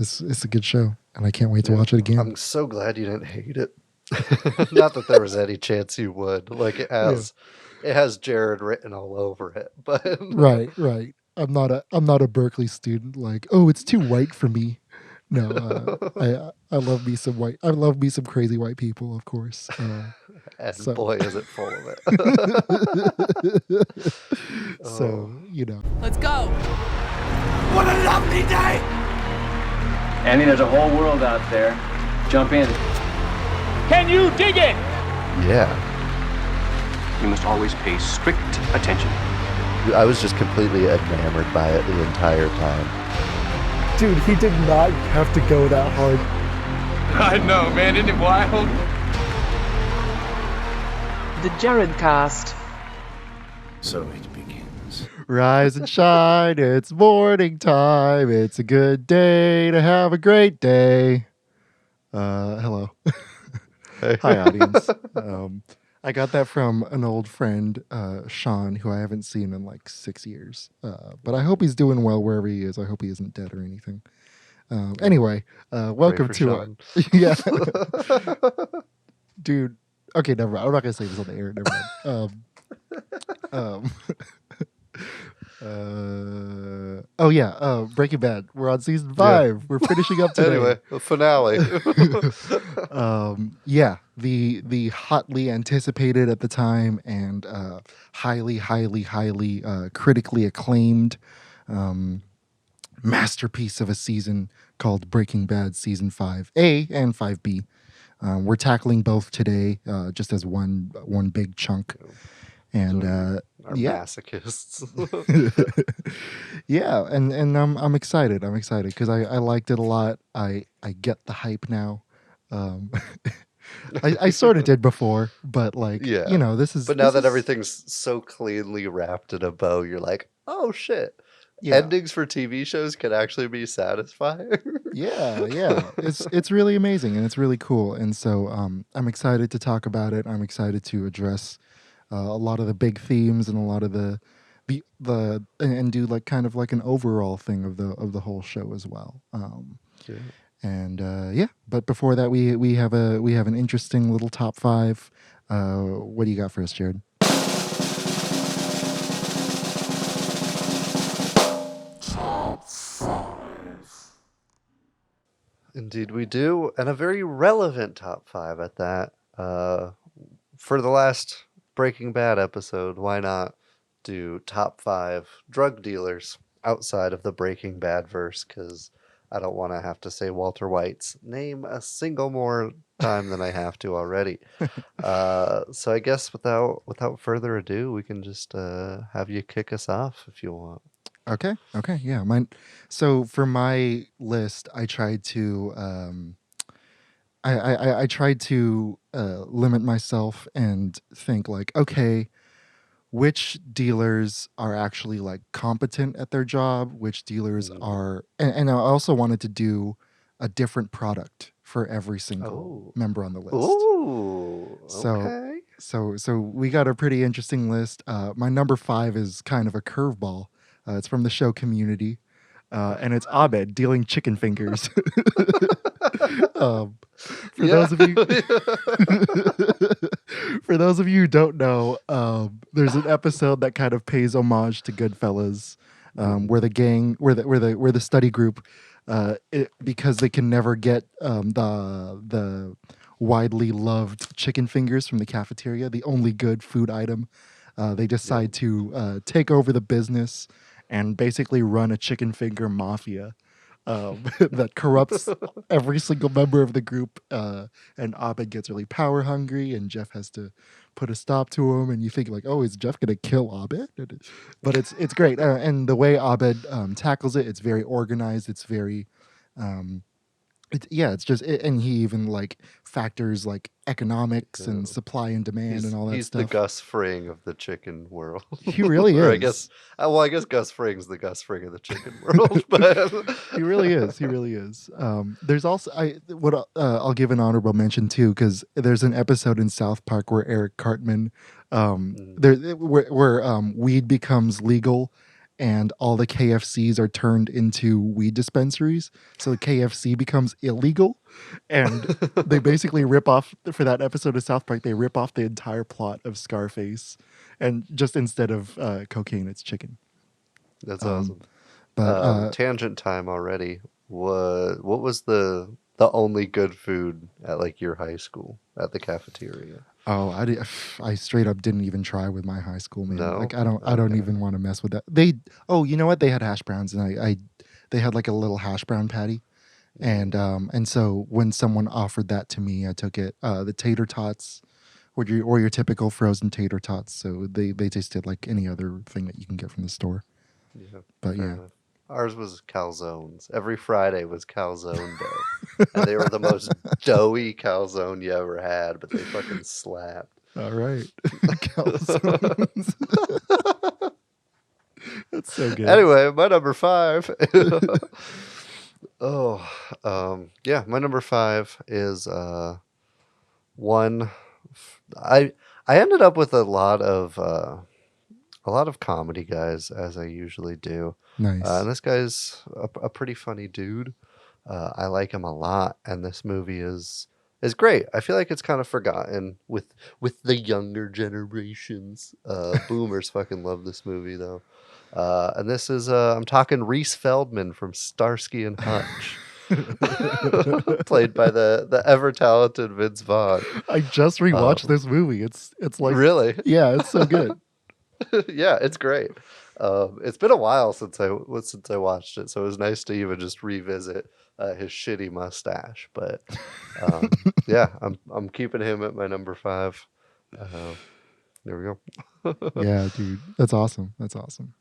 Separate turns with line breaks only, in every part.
it's a good show, and I can't wait to watch it again.
I'm so glad you didn't hate it. Not that there was any chance you would. Like it has Jared written all over it. But
Right. I'm not a Berkeley student. Like, oh, it's too white for me. No, I love me some white. I love me some crazy white people, of course.
and boy, is it full of it.
So
Let's go.
What a lovely day!
Andy, there's a whole world out there. Jump in.
Can you dig it?
Yeah.
You must always pay strict attention.
I was just completely enamored by it the entire time.
dude, he did not have to go that hard.
I know, man. Isn't it wild?
The Jared cast.
So it begins.
Rise and shine, it's morning time. It's a good day to have a great day. Hello.
Hey.
Hi, audience. I got that from an old friend, Sean, who I haven't seen in like 6 years. But I hope he's doing well wherever he is. I hope he isn't dead or anything. Anyway, welcome to yeah. Dude. Okay, never mind. I'm not gonna say this on the air. Never mind. Oh yeah, Breaking Bad. We're on season 5. Yeah. We're finishing up today.
Anyway, the finale.
Yeah, the hotly anticipated at the time and highly critically acclaimed masterpiece of a season called Breaking Bad Season 5A and 5B. We're tackling both today, just as one big chunk. And
masochists.
Yeah, and I'm excited. I'm excited because I liked it a lot. I get the hype now. I sort of did before, but this is.
But now that everything's so cleanly wrapped in a bow, you're like, oh shit.
Yeah.
Endings for TV shows can actually be satisfying.
Yeah. It's really amazing and it's really cool. And so I'm excited to talk about it. I'm excited to address a lot of the big themes and a lot of the and do like kind of like an overall thing of the whole show as well.
Yeah.
And but before that we have an interesting little top 5. What do you got for us, Jared?
Indeed we do, and a very relevant top 5 at that. For the last Breaking Bad episode, why not do top 5 drug dealers outside of the Breaking Bad verse, because I don't want to have to say Walter White's name a single more time than I have to already. So I guess without further ado, we can just have you kick us off if you want.
Okay, yeah. So for my list, I tried to I tried to limit myself and think like, okay, which dealers are actually like competent at their job, which dealers are, and I also wanted to do a different product for every single member on the list.
Ooh, okay.
So we got a pretty interesting list. My number 5 is kind of a curveball. It's from the show Community, and it's Abed dealing chicken fingers. For those of you who don't know, there's an episode that kind of pays homage to Goodfellas, where the study group, because they can never get the widely loved chicken fingers from the cafeteria, the only good food item, they decide to take over the business and basically run a chicken finger mafia that corrupts every single member of the group. And Abed gets really power hungry, and Jeff has to put a stop to him. And you think like, oh, is Jeff gonna kill Abed? But it's great, and the way Abed tackles it, it's very organized. It's very it's just, and he even like factors like economics and supply and demand and all that stuff.
He's the Gus Fring of the chicken world.
He really is.
I guess Gus Fring's the Gus Fring of the chicken world. But
He really is. There's also I'll give an honorable mention too, because there's an episode in South Park where Eric Cartman, where weed becomes legal. and all the KFCs are turned into weed dispensaries. So the KFC becomes illegal. And they basically rip off, for that episode of South Park, they rip off the entire plot of Scarface. And just instead of cocaine, it's chicken.
That's awesome.
But
Tangent time already. What was the only good food at like your high school at the cafeteria?
oh, I straight up didn't even try with my high school, man.
No?
Like I don't even want to mess with that. You know what? They had hash browns, and they had like a little hash brown patty. And so when someone offered that to me, I took it. The tater tots, or your typical frozen tater tots. So they tasted like any other thing that you can get from the store.
Yeah,
But
fair
yeah,
enough. Ours was calzones. Every Friday was calzone day. And they were the most doughy calzone you ever had, but they fucking slapped.
all right, calzones. That's so good.
Anyway, my number 5. Yeah, my number 5 is one. I ended up with a lot of comedy guys, as I usually do.
Nice.
And this guy's a pretty funny dude. I like him a lot, and this movie is great. I feel like it's kind of forgotten with the younger generations. Boomers fucking love this movie though. And this is I'm talking Reese Feldman from Starsky and Hutch. Played by the ever talented Vince Vaughn.
I just rewatched this movie. It's like
Really?
yeah, it's so good.
Yeah, it's great. It's been a while since I watched it, so it was nice to even just revisit his shitty mustache. But yeah, I'm keeping him at my number 5. There we go.
Yeah, dude, that's awesome. That's awesome.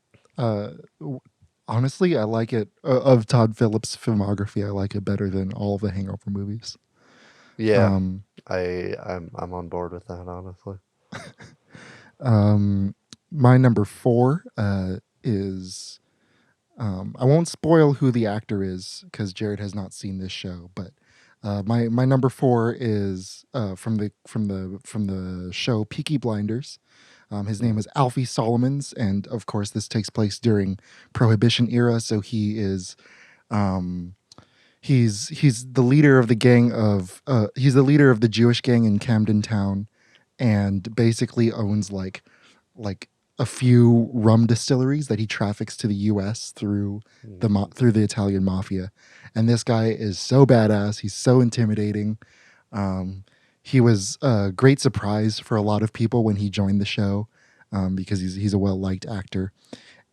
Honestly, I like it of Todd Phillips' filmography. I like it better than all of the Hangover movies.
Yeah,
Um,
I'm on board with that, honestly.
my number 4 is I won't spoil who the actor is because Jared has not seen this show, but my number 4 is from the show Peaky Blinders. His name is Alfie Solomons, and of course this takes place during Prohibition era. So he is he's the leader of the gang of he's the leader of the Jewish gang in Camden Town, and basically owns like a few rum distilleries that he traffics to the U.S. through through the Italian mafia. And this guy is so badass. He's so intimidating. He was a great surprise for a lot of people when he joined the show because he's a well-liked actor.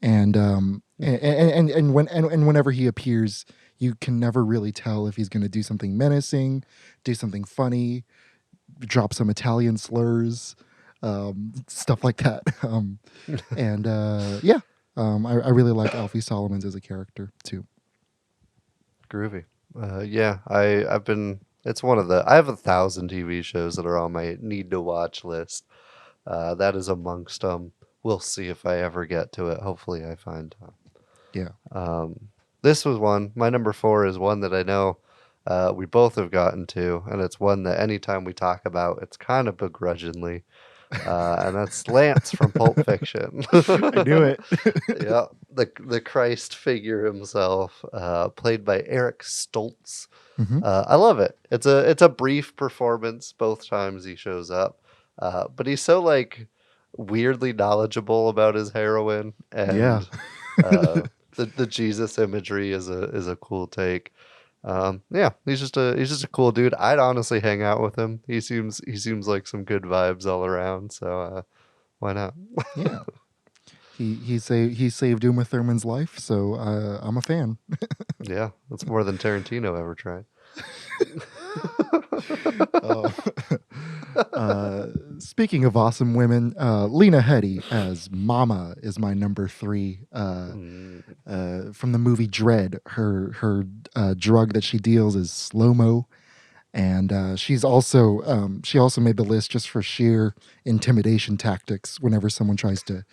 And whenever he appears, you can never really tell if he's going to do something menacing, do something funny, drop some Italian slurs, stuff like that. I really like Alfie Solomons as a character too.
Groovy. Yeah, I've been. It's one of the. I have 1,000 TV shows that are on my need to watch list. That is amongst them. We'll see if I ever get to it. Hopefully, I find time.
Yeah.
This was one. My number 4 is one that I know we both have gotten to, and it's one that anytime we talk about, it's kind of begrudgingly. And that's Lance from Pulp Fiction.
I knew it.
Yeah, the Christ figure himself, played by Eric Stoltz.
Mhm.
I love it. It's a brief performance both times he shows up, but he's so like weirdly knowledgeable about his heroin, and
Yeah.
the Jesus imagery is a cool take. Yeah, he's just a cool dude. I'd honestly hang out with him. He seems like some good vibes all around. So why not?
Yeah. He saved Uma Thurman's life, so I'm a fan.
Yeah, that's more than Tarantino ever tried.
Speaking of awesome women, Lena Headey as Mama is my number 3. From the movie Dread, her drug that she deals is slow-mo, and she also made the list just for sheer intimidation tactics. Whenever someone tries to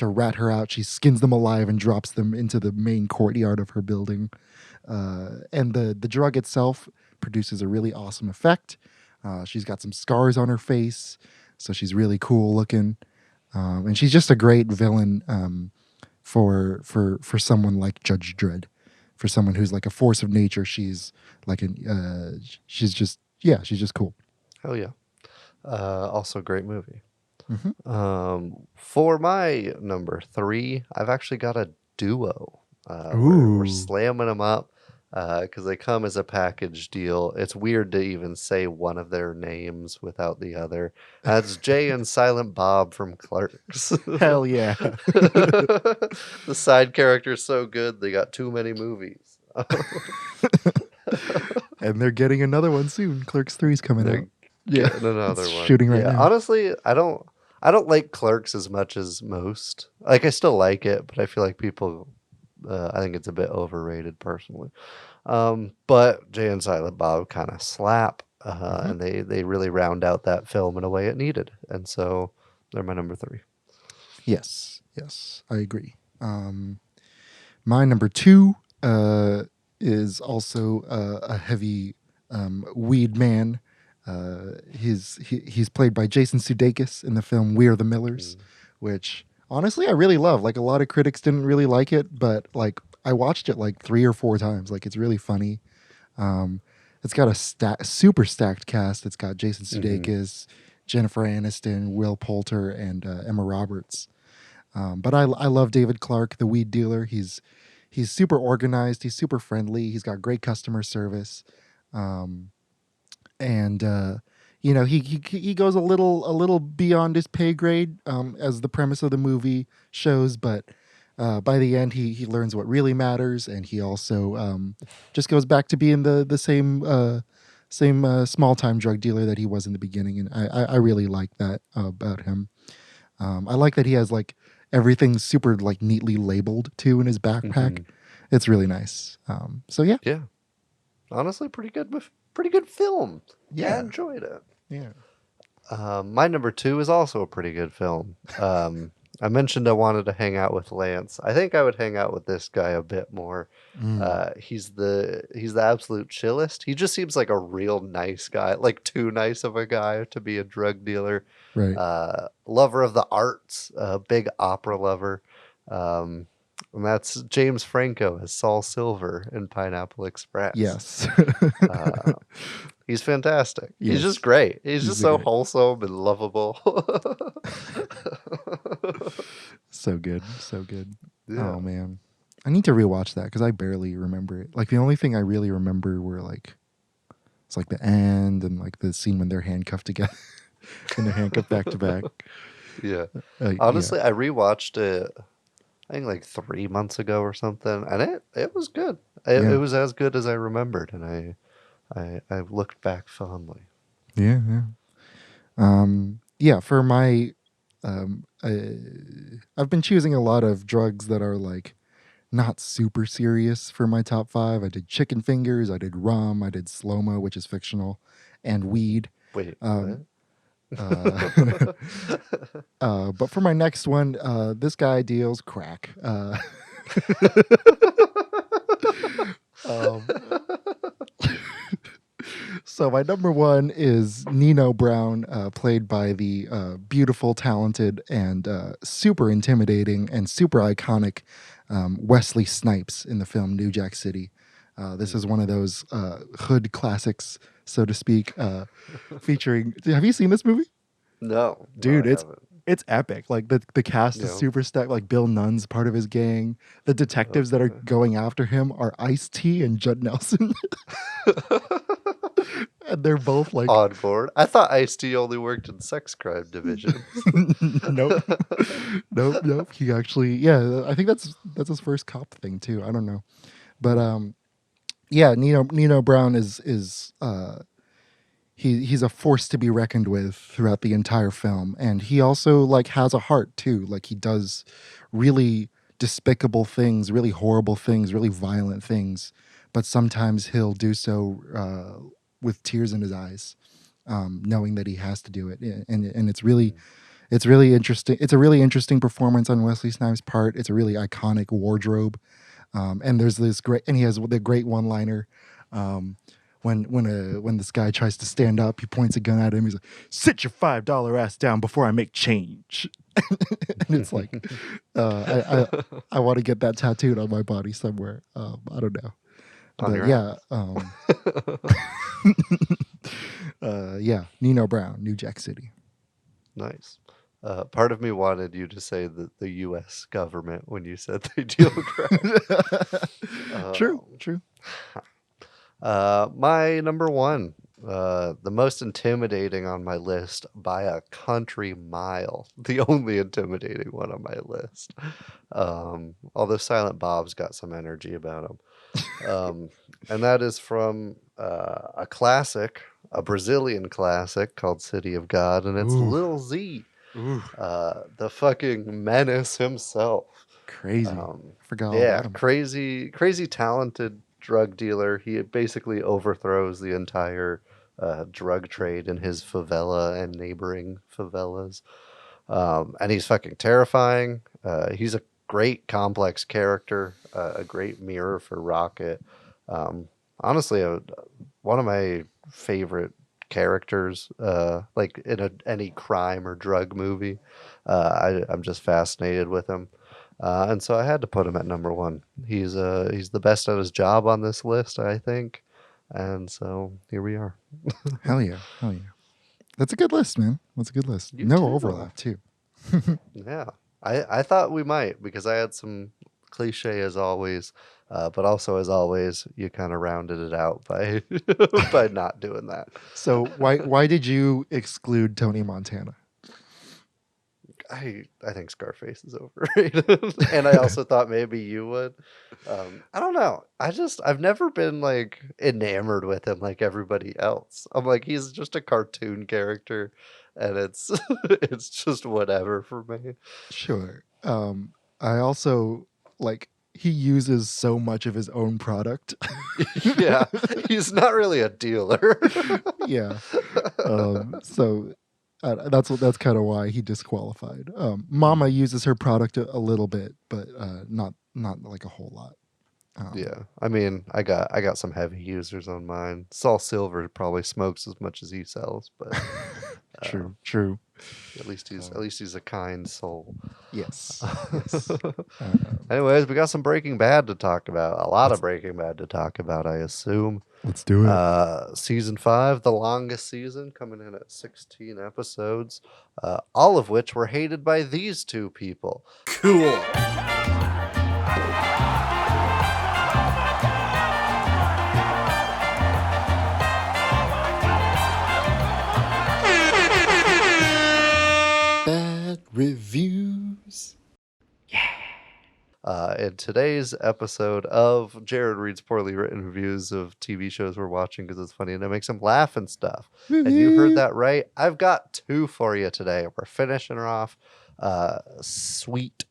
rat her out, she skins them alive and drops them into the main courtyard of her building. And the drug itself produces a really awesome effect. She's got some scars on her face, so she's really cool looking. And she's just a great villain for someone like Judge Dredd, for someone who's like a force of nature. She's like she's just cool.
Hell yeah. Also a great movie.
Mm-hmm.
For my number 3, I've actually got a duo. We're
Ooh.
slamming them up because they come as a package deal. It's weird to even say one of their names without the other. That's Jay and Silent Bob from Clerks.
Hell yeah.
The side character is so good, they got too many movies.
And they're getting another one soon. Clerks 3's coming out. Yeah,
Getting another
it's
one.
shooting right now.
Honestly, I don't like Clerks as much as most. Like, I still like it, but I feel like people, I think it's a bit overrated personally. But Jay and Silent Bob kind of slap, and they really round out that film in a way it needed, and so they're my number 3.
Yes, I agree. My number 2 is also a heavy weed man. He's played by Jason Sudeikis in the film We Are the Millers, which honestly I really love. Like, a lot of critics didn't really like it, but like I watched it like 3 or 4 times. Like, it's really funny. It's got a super stacked cast. It's got Jason Sudeikis, Jennifer Aniston, Will Poulter, and Emma Roberts. But I love David Clark, the weed dealer. He's super organized. He's super friendly. He's got great customer service. And you know, he goes a little beyond his pay grade, as the premise of the movie shows, but by the end he learns what really matters, and he also just goes back to being the same small time drug dealer that he was in the beginning, and I really like that about him. I like that he has like everything super like neatly labeled too in his backpack. It's really nice. So yeah.
Yeah, honestly, pretty good film.
Yeah.
I enjoyed it.
Yeah.
My number 2 is also a pretty good film. I mentioned I wanted to hang out with Lance. I think I would hang out with this guy a bit more. He's the absolute chillest. He just seems like a real nice guy, like too nice of a guy to be a drug dealer.
Right.
Lover of the arts, big opera lover. And that's James Franco as Saul Silver in Pineapple Express.
Yes.
He's fantastic.
Yes.
He's just great. He's just so
great.
wholesome and lovable.
So good.
Yeah.
Oh man, I need to rewatch that because I barely remember it. Like, the only thing I really remember were like, it's like the end and like the scene when they're handcuffed together and they're handcuffed back to back.
Yeah. Honestly, I rewatched it, I think like 3 months ago or something, and it was good. It was as good as I remembered, and I looked back fondly.
Yeah. Yeah. For my, I've been choosing a lot of drugs that are like not super serious for my top 5. I did chicken fingers, I did rum, I did slow-mo, which is fictional, and weed.
Wait,
what? But for my next one, this guy deals crack. So my number 1 is Nino Brown, played by the beautiful, talented, and super intimidating and super iconic Wesley Snipes in the film New Jack City. This is one of those hood classics, so to speak, featuring... Have you seen this movie?
No.
Dude,
I
it's
haven't.
it's epic. Like, the cast is
Yeah.
super stacked. Like, Bill Nunn's part of his gang. The detectives that are going after him are Ice-T and Judd Nelson. And they're both like,
On board. I thought Ice-T only worked in sex crime division.
nope. Nope. He actually, yeah, I think that's his first cop thing too. I don't know. But yeah, Nino Brown is he's a force to be reckoned with throughout the entire film, and he also like has a heart too. Like, he does really despicable things, really horrible things, really violent things, but sometimes he'll do so with tears in his eyes, knowing that he has to do it, and it's really interesting. It's a really interesting performance on Wesley Snipes' part. It's a really iconic wardrobe, and there's this great, and he has the great one-liner when this guy tries to stand up, he points a gun at him. He's like, "Sit your $5 ass down before I make change." And it's like, I want to get that tattooed on my body somewhere. I don't know,
On
but
your
yeah, yeah, Nino Brown, New Jack City.
Nice. Part of me wanted you to say that the U.S. government when you said they deal crack.
True.
My number one, the most intimidating on my list by a country mile, the only intimidating one on my list. Although Silent Bob's got some energy about him. And that is from a classic, a Brazilian classic called City of God, and it's
Ooh.
Lil Z, the fucking menace himself.
Crazy. Forgot all
Yeah,
about him.
crazy talented drug dealer. He basically overthrows the entire drug trade in his favela and neighboring favelas. And he's fucking terrifying. He's a great complex character, a great mirror for Rocket. Honestly, one of my favorite characters, like in any crime or drug movie. I'm just fascinated with him. And so I had to put him at number one. He's the best at his job on this list, I think. And so here we are.
Hell yeah. That's a good list, man. That's a good list.
You
No
too.
overlap too.
Yeah. I thought we might because I had some cliche as always, but also as always, you kind of rounded it out by by not doing that.
So why did you exclude Tony Montana?
I think Scarface is overrated, and I also thought maybe you would. I don't know. I've never been like enamored with him like everybody else. I'm like he's just a cartoon character, and it's it's just whatever for me.
Sure. I also like he uses so much of his own product.
Yeah, he's not really a dealer.
Yeah. So that's kind of why he disqualified. Mama uses her product a little bit, but not like a whole lot.
Yeah, I mean, I got some heavy users on mine. Saul Silver probably smokes as much as he sells, but
True.
at least he's a kind soul.
Yes.
Anyways, we got some Breaking Bad to talk about. A lot of Breaking Bad to talk about, I assume.
Let's do it.
Season 5, the longest season, coming in at 16 episodes, all of which were hated by these two people.
Cool.
Bad reviews.
In today's episode of Jared reads poorly written reviews of TV shows we're watching because it's funny and it makes him laugh and stuff. And you heard that right. I've got 2 for you today. We're finishing her off sweet.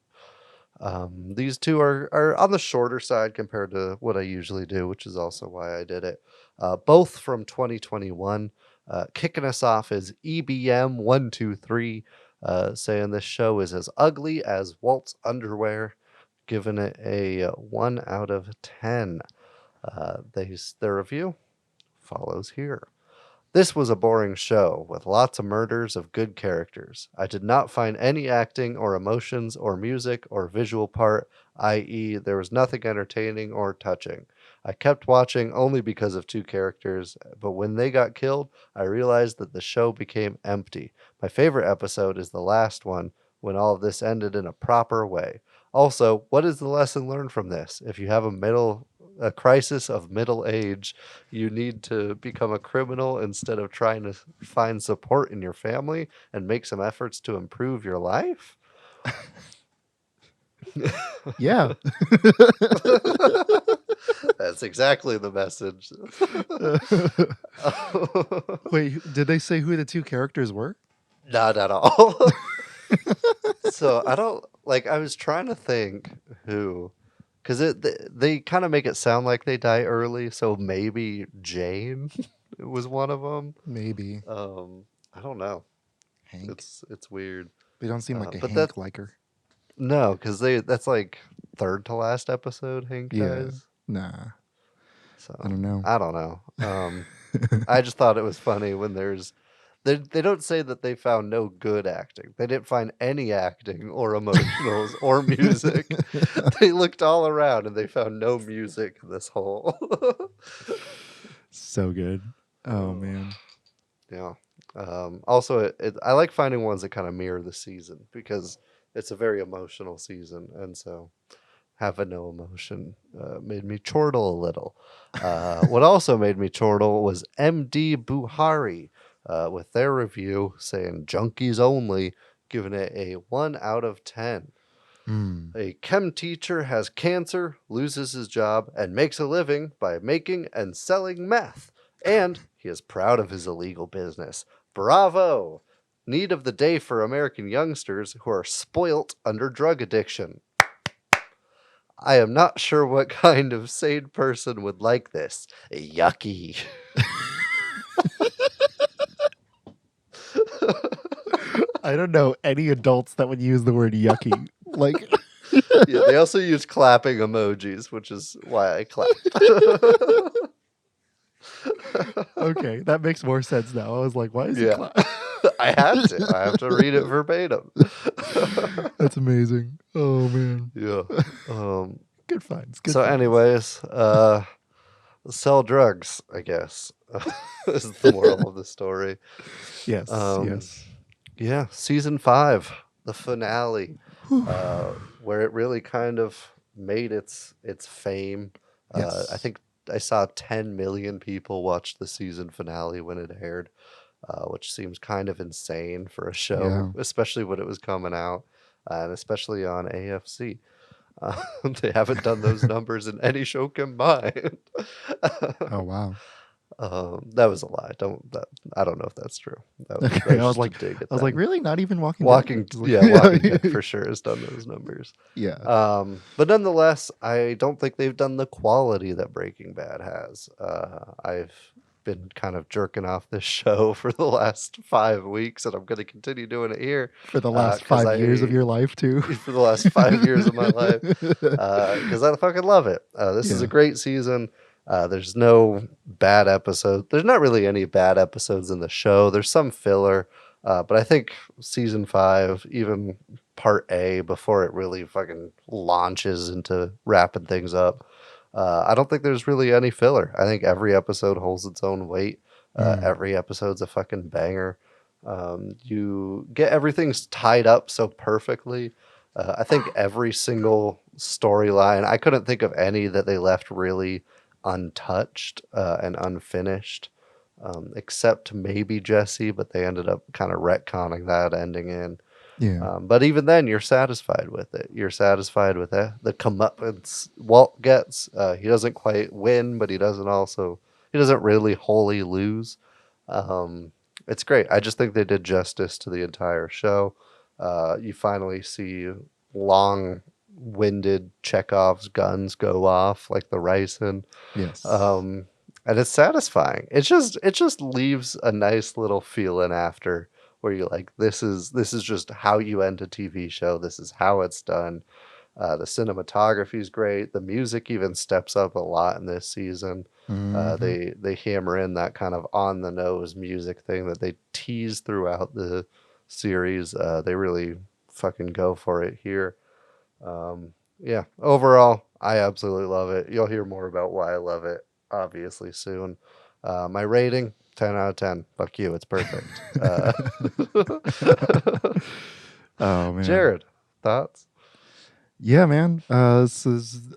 These 2 are on the shorter side compared to what I usually do, which is also why I did it. Both from 2021. Kicking us off is EBM123, saying this show is as ugly as Walt's underwear. Giving it a 1 out of 10. Their review follows here. This was a boring show with lots of murders of good characters. I did not find any acting or emotions or music or visual part, i.e., there was nothing entertaining or touching. I kept watching only because of 2 characters, but when they got killed, I realized that the show became empty. My favorite episode is the last one, when all of this ended in a proper way. Also, what is the lesson learned from this? If you have a crisis of middle age, you need to become a criminal instead of trying to find support in your family and make some efforts to improve your life?
Yeah.
That's exactly the message.
Wait, did they say who the 2 characters were?
Not at all. So I was trying to think who, because they kind of make it sound like they die early. So maybe Jane was one of them.
Maybe.
I don't know.
Hank.
It's weird.
They don't seem like a
but
Hank liker.
No, because that's like third to last episode Hank dies.
Nah.
So
I don't know.
I don't know. I just thought it was funny when they don't say that they found no good acting. They didn't find any acting or emotionals or music. They looked all around and they found no music in this whole.
So good. Oh man.
Yeah. Also, I like finding ones that kind of mirror the season because it's a very emotional season, and so having no emotion made me chortle a little. What also made me chortle was MD Buhari with their review saying junkies only, giving it a 1 out of 10. A chem teacher has cancer, loses his job, and makes a living by making and selling meth. And he is proud of his illegal business. Bravo! Need of the day for American youngsters who are spoilt under drug addiction. I am not sure what kind of sane person would like this. Yucky.
I don't know any adults that would use the word yucky. Like,
Yeah, they also use clapping emojis, which is why I clapped.
okay, that makes more sense now. I was like, why is he
Yeah. I have to read it verbatim.
That's amazing. Oh man.
Yeah.
Good finds. Good
So
finds.
anyways, sell drugs, I guess. Is the moral of the story.
Yes. Yes.
Yeah, season 5, the finale, where it really kind of made its fame.
Yes.
I think I saw 10 million people watch the season finale when it aired, which seems kind of insane for a show, especially when it was coming out, and especially on AFC. They haven't done those numbers in any show combined.
Oh wow.
That was a lie. I don't know if that's true. That
Okay. I was
just
like,
a dig at
I was
them.
like, really? Not even Walking
Walking,
Dead? Like,
yeah, Walking Dead for sure has done those numbers.
Yeah.
But nonetheless, I don't think they've done the quality that Breaking Bad has. I've been kind of jerking off this show for the last 5 weeks, and I'm going to continue doing it here
For the last
'cause
5 years of your life too.
for the last 5 years of my life, because I fucking love it. This is a great season. There's no bad episode. There's not really any bad episodes in the show. There's some filler, but I think season 5, even part A, before it really fucking launches into wrapping things up, I don't think there's really any filler. I think every episode holds its own weight. Every episode's a fucking banger. You get everything's tied up so perfectly. I think every single storyline, I couldn't think of any that they left really untouched and unfinished, except maybe Jesse, but they ended up kind of retconning that ending in.
Yeah.
But even then, you're satisfied with it. You're satisfied with it. The comeuppance Walt gets. He doesn't quite win, but he doesn't really wholly lose. It's great. I just think they did justice to the entire show. You finally see long-winded Chekhov's guns go off like the ricin.
Yes.
And it's satisfying. It just leaves a nice little feeling after, where you're like, this is just how you end a TV show. This is how it's done. The cinematography is great. The music even steps up a lot in this season. They hammer in that kind of on the nose music thing that they tease throughout the series. They really fucking go for it here. Yeah, overall, I absolutely love it. You'll hear more about why I love it, obviously, soon. My rating, 10 out of 10. Fuck you, it's perfect.
Oh man.
Jared, thoughts?
Yeah, man. This is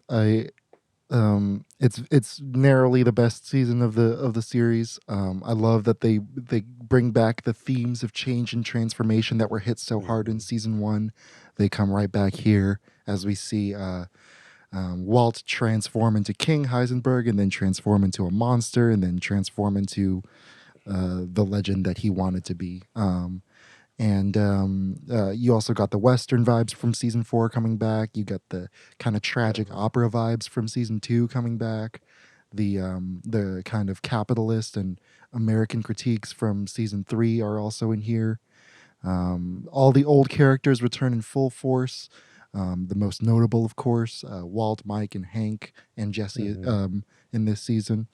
it's narrowly the best season of the series. I love that they bring back the themes of change and transformation that were hit so hard in season 1. They come right back here as we see Walt transform into King Heisenberg, and then transform into a monster, and then transform into the legend that he wanted to be. And you also got the Western vibes from season 4 coming back. You got the kind of tragic opera vibes from season 2 coming back. The kind of capitalist and American critiques from season 3 are also in here. All the old characters return in full force. The most notable, of course, Walt, Mike, and Hank, and Jesse in this season.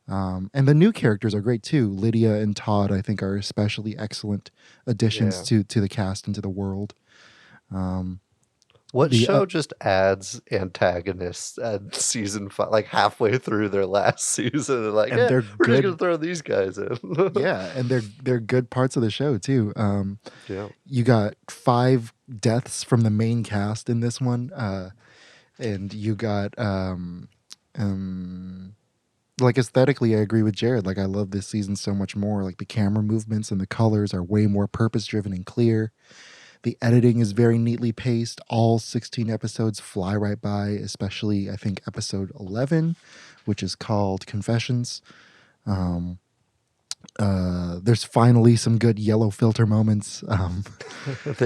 And the new characters are great too. Lydia and Todd, I think, are especially excellent additions
Yeah.
to the cast and to the world.
What
The
show just adds antagonists at season 5, like halfway through their last season, and like,
and
yeah,
they're
we're just
good.
gonna throw these guys in.
Yeah, and they're good parts of the show too.
Yeah.
You got 5 deaths from the main cast in this one, and you got like aesthetically, I agree with Jared. Like I love this season so much more. Like the camera movements and the colors are way more purpose driven and clear. The editing is very neatly paced. All 16 episodes fly right by, especially I think episode 11, which is called Confessions. There's finally some good yellow filter moments.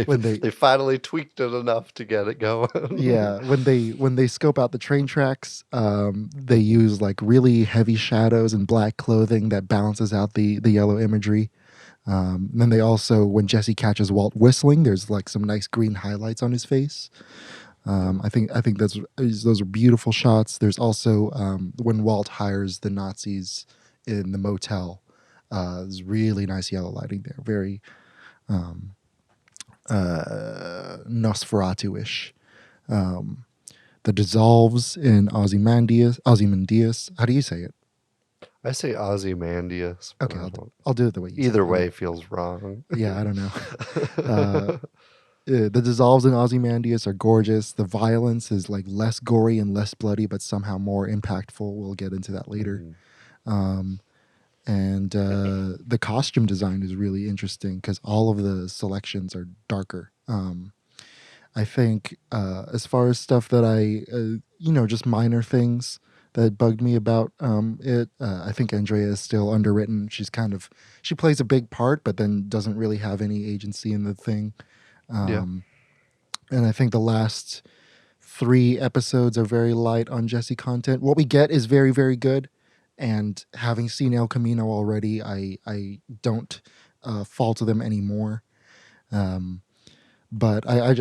When
they finally tweaked it enough to get it going.
yeah, when they scope out the train tracks, they use like really heavy shadows and black clothing that balances out the yellow imagery. Then they also, when Jesse catches Walt whistling, there's like some nice green highlights on his face. I think those are beautiful shots. There's also when Walt hires the Nazis in the motel. There's really nice yellow lighting there. Very Nosferatu-ish. The dissolves in Ozymandias. How do you say it?
I say Ozymandias. but
Okay,
I don't-
I'll do it the way you say it.
Either way feels wrong.
Yeah, I don't know. The dissolves in Ozymandias are gorgeous. The violence is like less gory and less bloody, but somehow more impactful. We'll get into that later. And the costume design is really interesting because all of the selections are darker. I think as far as stuff that just minor things that bugged me about it, I think Andrea is still underwritten. She plays a big part, but then doesn't really have any agency in the thing.
Yeah.
And I think the last 3 episodes are very light on Jesse content. What we get is very, very good. And having seen El Camino already, I don't fall to them anymore. But I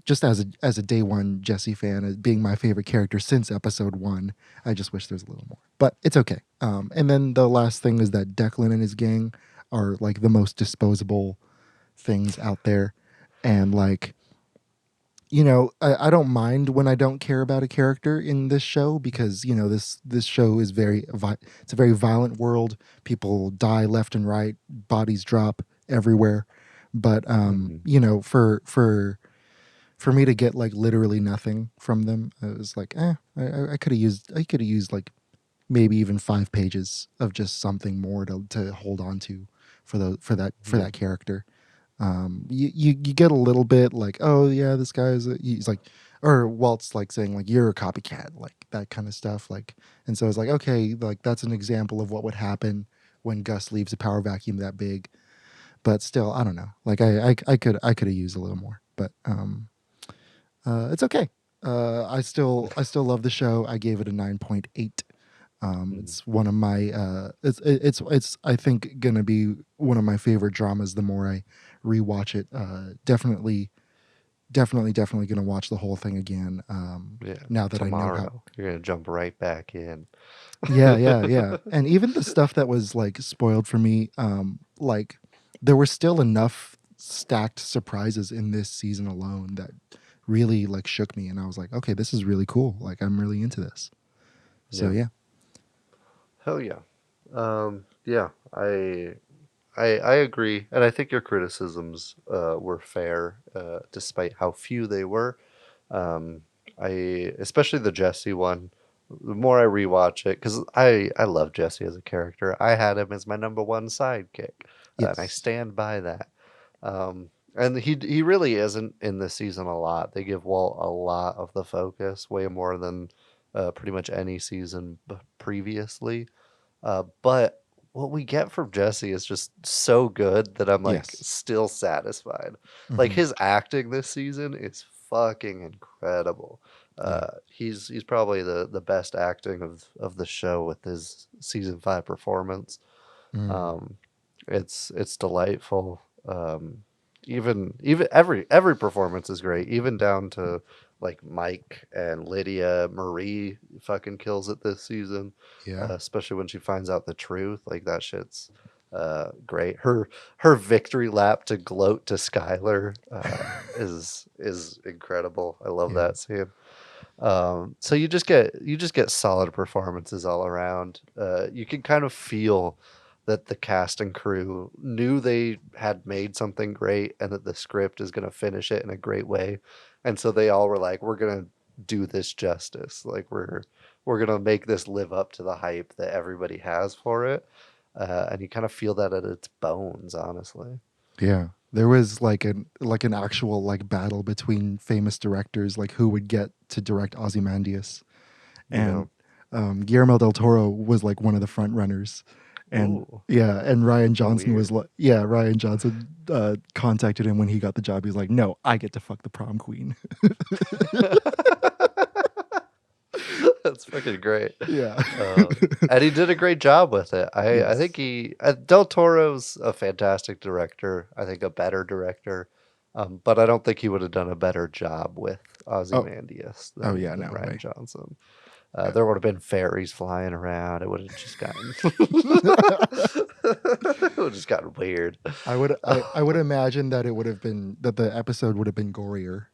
just as a day one Jesse fan, being my favorite character since episode 1, I just wish there's a little more. But it's okay. And then the last thing is that Declan and his gang are like the most disposable things out there. And like, I don't mind when I don't care about a character in this show because this show is it's a very violent world. People die left and right, bodies drop everywhere. But for me to get like literally nothing from them, it was like, I could have used like maybe even 5 pages of just something more to hold on to for that character. You get a little bit like, oh yeah, this guy he's like, or Walt's like saying like, you're a copycat, like that kind of stuff. Like, and so it's like, okay, like that's an example of what would happen when Gus leaves a power vacuum that big. But still, I don't know. Like I could have used a little more, but it's okay. I still love the show. I gave it a 9.8. It's one of my it's I think gonna be one of my favorite dramas the more I rewatch it. Definitely gonna watch the whole thing again. Now that
tomorrow,
I know how
you're gonna jump right back in.
yeah. And even the stuff that was like spoiled for me, like there were still enough stacked surprises in this season alone that really like shook me, and I was like, okay, this is really cool. Like I'm really into this. So yeah.
Hell yeah. Yeah, I agree, and I think your criticisms were fair, despite how few they were. Especially the Jesse one. The more I rewatch it, because I love Jesse as a character. I had him as my number 1 sidekick, and I
Yes.
stand by that. And he really isn't in this season a lot. They give Walt a lot of the focus, way more than pretty much any season previously. But what we get from Jesse is just so good that I'm like
Yes.
still satisfied. Like his acting this season is fucking incredible. He's probably the best acting of the show with his season 5 performance. It's delightful. even every performance is great, even down to like Mike and Lydia. Marie fucking kills it this season,
Yeah.
especially when she finds out the truth. Like that shit's great. Her victory lap to gloat to Skylar is incredible. I love
Yeah.
that scene. So you just get solid performances all around. You can kind of feel that the cast and crew knew they had made something great and that the script is going to finish it in a great way, and so they all were like, "We're gonna do this justice. Like we're gonna make this live up to the hype that everybody has for it." And you kind of feel that at its bones, honestly.
Yeah. There was like an actual like battle between famous directors, like who would get to direct Ozymandias. And Guillermo del Toro was like one of the front runners. And
Ooh.
yeah, and Ryan Johnson was
Weird.
like, yeah, Ryan Johnson contacted him when he got the job. He's like, no, I get to fuck the prom queen.
That's fucking great.
Yeah.
And he did a great job with it. I
Yes.
think Del Toro's a fantastic director. I think a better director. But I don't think he would have done a better job with Ozymandias
Oh, yeah,
than
no
Ryan
way.
Johnson. There would have been fairies flying around. It would have just gotten it would have just gotten weird.
I would imagine that it would have been that the episode would have been gorier.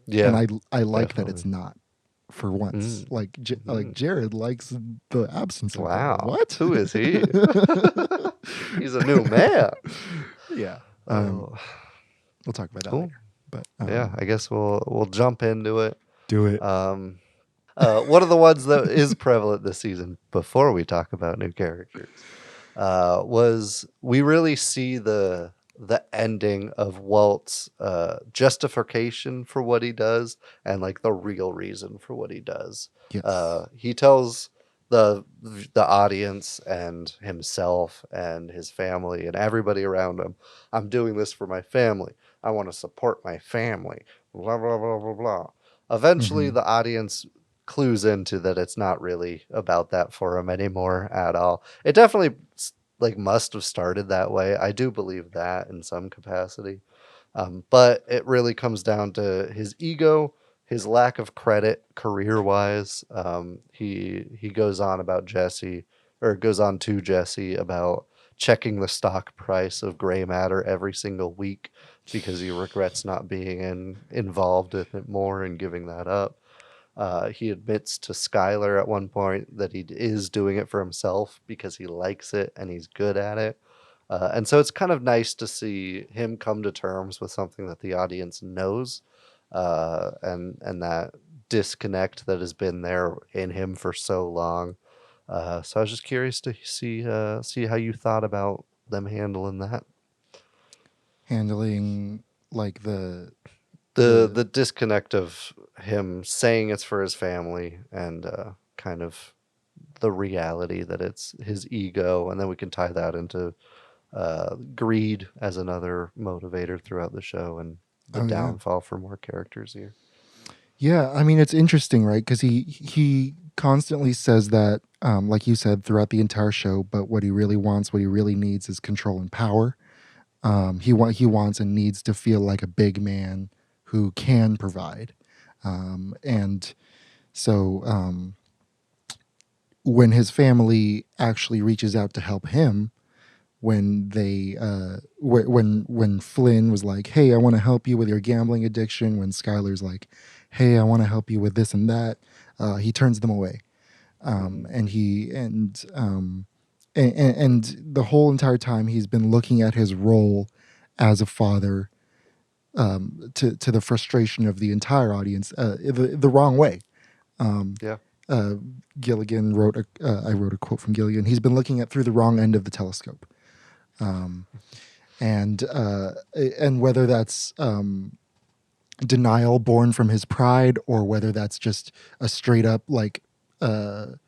Yeah,
And I like that it's
definitely.
not for once.
Mm.
Like like Jared likes the absence of gore.
Wow.
What?
Who is he? He's a new man.
Yeah.
Oh.
We'll talk about that
Cool.
later. But
Yeah, I guess we'll jump into it.
do it.
One of the ones that is prevalent this season, before we talk about new characters, was we really see the ending of Walt's justification for what he does and like the real reason for what he does.
Yes.
He tells the audience and himself and his family and everybody around him, "I'm doing this for my family. I want to support my family." Blah blah blah blah blah. Eventually, the audience clues into that it's not really about that for him anymore at all. It definitely like must have started that way. I do believe that in some capacity. But it really comes down to his ego, his lack of credit career wise. He goes on about Jesse, or goes on to Jesse about checking the stock price of gray matter every single week because he regrets not being involved in it more and giving that up. He admits to Skylar at one point that he is doing it for himself because he likes it and he's good at it. And so it's kind of nice to see him come to terms with something that the audience knows, and that disconnect that has been there in him for so long. So I was just curious to see how you thought about them handling that.
Handling like the
The disconnect of him saying it's for his family and kind of the reality that it's his ego, and then we can tie that into greed as another motivator throughout the show and the
Oh, yeah.
downfall for more characters here.
Yeah, I mean it's interesting, right? Because he constantly says that, like you said, throughout the entire show. But what he really wants, what he really needs, is control and power. He wants and needs to feel like a big man who can provide, and so when his family actually reaches out to help him, when they when Flynn was like, "Hey, I want to help you with your gambling addiction," when Skylar's like, "Hey, I want to help you with this and that," he turns them away, and the whole entire time he's been looking at his role as a father, to the frustration of the entire audience, the wrong way.
Yeah.
Gilligan wrote I wrote a quote from Gilligan. He's been looking at through the wrong end of the telescope. And whether that's denial born from his pride, or whether that's just a straight up like a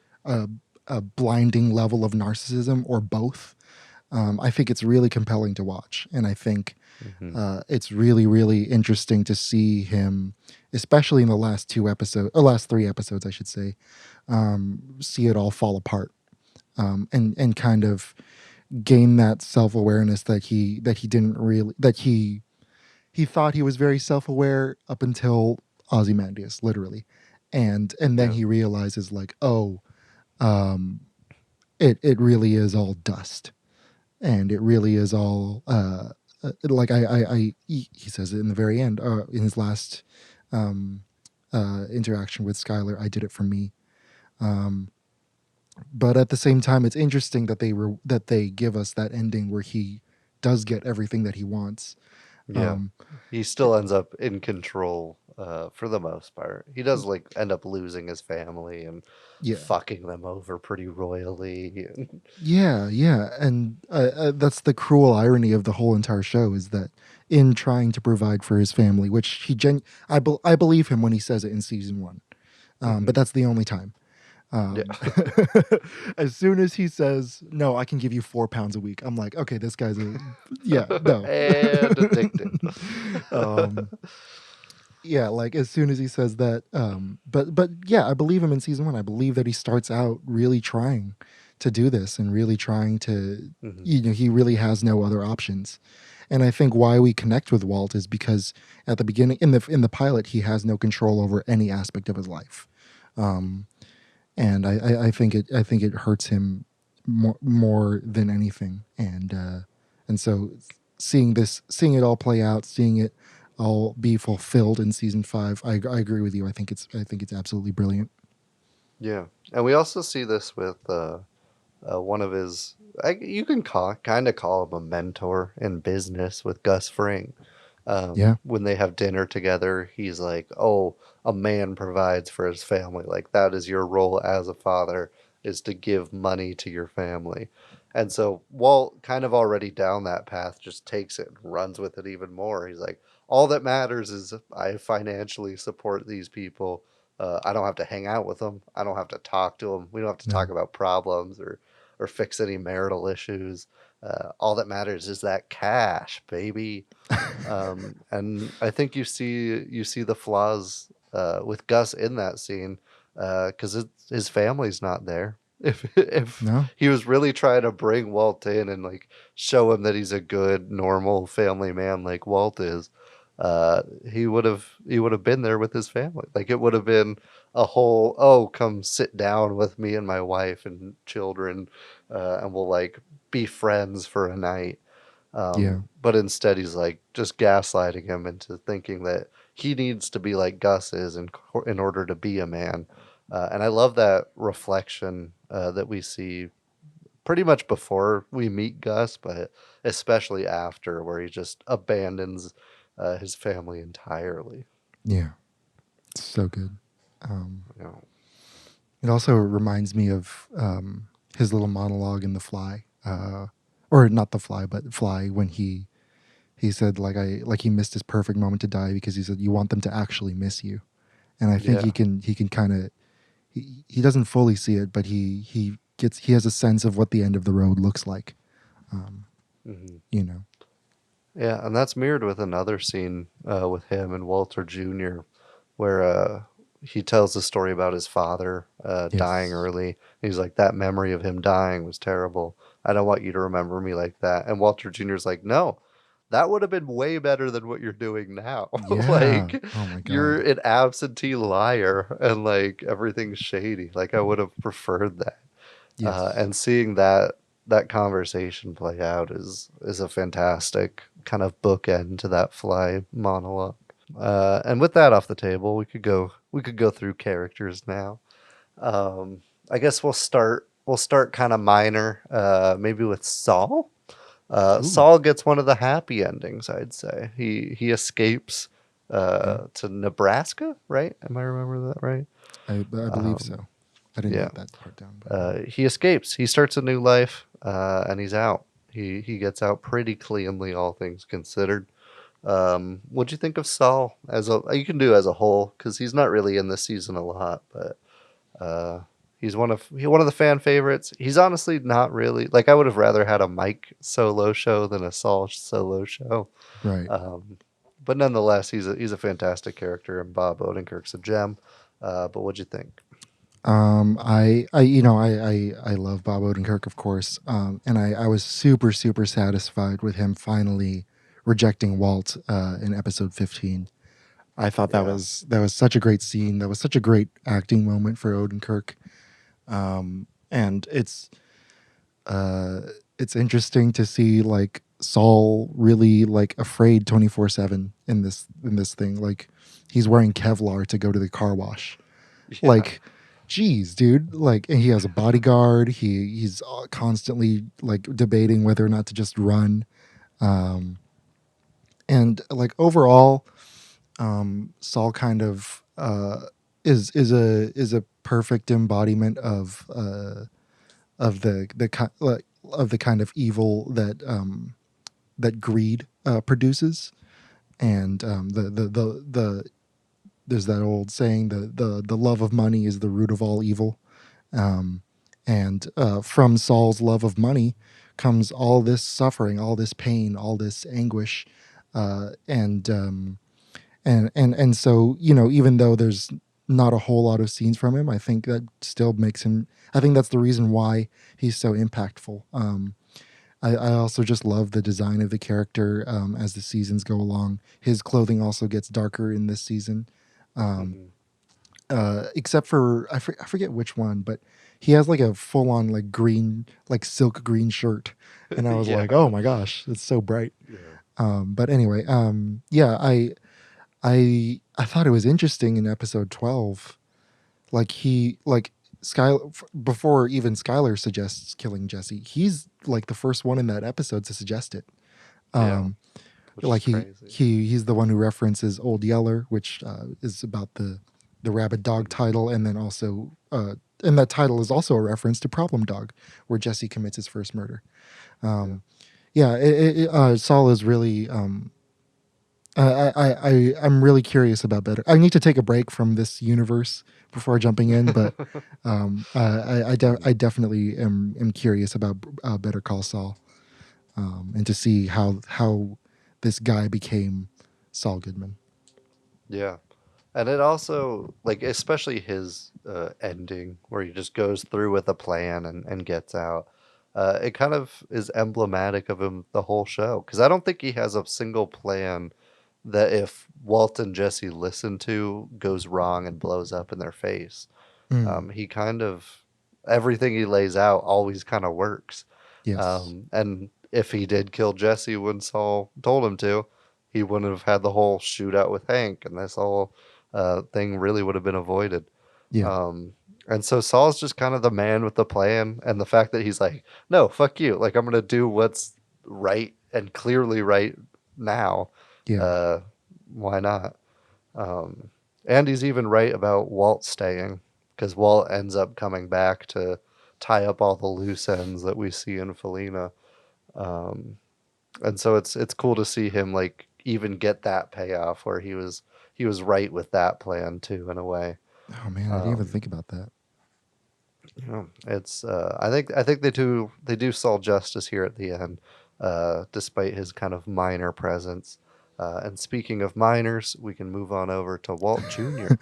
blinding level of narcissism, or both, I think it's really compelling to watch, and I think it's really, really interesting to see him, especially in the last last 3 episodes, I should say, see it all fall apart, and kind of gain that self-awareness that he he thought he was very self-aware up until Ozymandias, literally, and then
Yeah.
he realizes like, oh, um, it really is all dust, and it really is all like he says it in the very end, in his last um, interaction with Skylar. I did it for me. Um, but at the same time, it's interesting that they give us that ending where he does get everything that he wants.
Yeah.
Um,
He still ends up in control for the most part. He does like end up losing his family and
yeah,
fucking them over pretty royally.
yeah, and that's the cruel irony of the whole entire show is that in trying to provide for his family, which I believe him when he says it in season 1, but that's the only time.
Yeah.
As soon as he says, "No, I can give you £4 a week," I'm like, okay, this guy's yeah, no.
And addicted.
Yeah, like as soon as he says that, but yeah, I believe him in season 1. I believe that he starts out really trying to do this and really trying to, he really has no other options. And I think why we connect with Walt is because at the beginning, in the pilot, he has no control over any aspect of his life. And I think it hurts him more than anything, and so seeing it all play out, seeing it all be fulfilled in season 5, I agree with you. I think it's absolutely brilliant.
Yeah. And we also see this with one of his, you can kind of call him a mentor in business with Gus Fring.
Yeah.
When they have dinner together, he's like, "Oh, a man provides for his family. Like that is your role as a father, is to give money to your family." And so Walt, kind of already down that path, just takes it and runs with it even more. He's like, "All that matters is I financially support these people. I don't have to hang out with them. I don't have to talk to them. We don't have to talk
No.
about problems or fix any marital issues. All that matters is that cash, baby." And I think you see the flaws with Gus in that scene because his family's not there. If
No.
he was really trying to bring Walt in and like show him that he's a good, normal family man like Walt is, he would have been there with his family. Like it would have been a whole, "Oh, come sit down with me and my wife and children, and we'll like be friends for a night."
Yeah.
But instead, he's like just gaslighting him into thinking that he needs to be like Gus is in order to be a man. And I love that reflection that we see pretty much before we meet Gus, but especially after, where he just abandons his family entirely.
Yeah. It's so good.
You know.
It also reminds me of his little monologue in The Fly, or not The Fly, but Fly, when he said like he missed his perfect moment to die because he said you want them to actually miss you, and I think
Yeah.
he can kind of he doesn't fully see it, but he has a sense of what the end of the road looks like, you know.
Yeah, and that's mirrored with another scene with him and Walter Jr., where he tells the story about his father dying
Yes.
early. He's like, "That memory of him dying was terrible. I don't want you to remember me like that." And Walter Jr.'s like, "No, that would have been way better than what you're doing now.
Yeah.
Like,
Oh my
you're
god.
an absentee liar and like everything's shady. Like, I would have preferred that."
Yes.
And seeing that conversation play out is a fantastic kind of bookend to that Fly monologue. And with that off the table, we could go through characters now. I guess we'll start kind of minor, maybe with Saul.
Ooh.
Saul gets one of the happy endings, I'd say. He escapes
Okay.
to Nebraska, right? Am I remember that right?
I believe so. I didn't
yeah.
write that part down. But
He escapes. He starts a new life, and he's out. He gets out pretty cleanly, all things considered. What'd you think of Saul as a? You can do as a whole because he's not really in this season a lot, but he's one of the fan favorites. He's honestly not really like I would have rather had a Mike solo show than a Saul solo show.
right.
But nonetheless, he's a fantastic character, and Bob Odenkirk's a gem. But what'd you think?
I love Bob Odenkirk, of course. And I was super, super satisfied with him finally rejecting Walt in episode 15. I thought that
Yeah.
was such a great scene. That was such a great acting moment for Odenkirk. And it's interesting to see like Saul really like afraid 24/7 in this thing. Like he's wearing Kevlar to go to the car wash.
Yeah.
Like, geez, dude. Like, and he has a bodyguard. He's constantly like debating whether or not to just run. And like overall, Saul kind of is a perfect embodiment of the kind of evil that greed produces, and the there's that old saying the love of money is the root of all evil, and from Saul's love of money comes all this suffering, all this pain, all this anguish, and so even though there's not a whole lot of scenes from him, I think that still makes him. I think that's the reason why he's so impactful. I also just love the design of the character as the seasons go along. His clothing also gets darker in this season, except for I forget which one, but he has like a full on like green, like silk green shirt, and I was
Yeah.
like, oh my gosh, it's so bright.
Yeah.
But anyway, yeah, I thought it was interesting in episode 12, like before even Skylar suggests killing Jesse, he's like the first one in that episode to suggest it.
Yeah. Which
Like
is crazy.
he's the one who references Old Yeller, which is about the Rabid Dog title, and then also and that title is also a reference to Problem Dog, where Jesse commits his first murder. Saul is really. I'm really curious about Better. I need to take a break from this universe before jumping in, but I definitely am curious about Better Call Saul, and to see how this guy became Saul Goodman.
Yeah. And it also, like, especially his ending, where he just goes through with a plan and gets out. It kind of is emblematic of him the whole show. Because I don't think he has a single plan that if Walt and Jesse listen to goes wrong and blows up in their face. He kind of, everything he lays out always kind of works.
Yes.
And if he did kill Jesse when Saul told him to, he wouldn't have had the whole shootout with Hank, and this whole thing really would have been avoided.
Yeah.
And so Saul's just kind of the man with the plan, and the fact that he's like, no, fuck you. Like, I'm going to do what's right and clearly right now.
Yeah.
Why not? And he's even right about Walt staying, because Walt ends up coming back to tie up all the loose ends that we see in Felina. And so it's cool to see him like even get that payoff where he was right with that plan too, in a way.
Oh man, I didn't even think about that.
It's I think they do Saul justice here at the end, despite his kind of minor presence. And speaking of minors, we can move on over to Walt Jr.,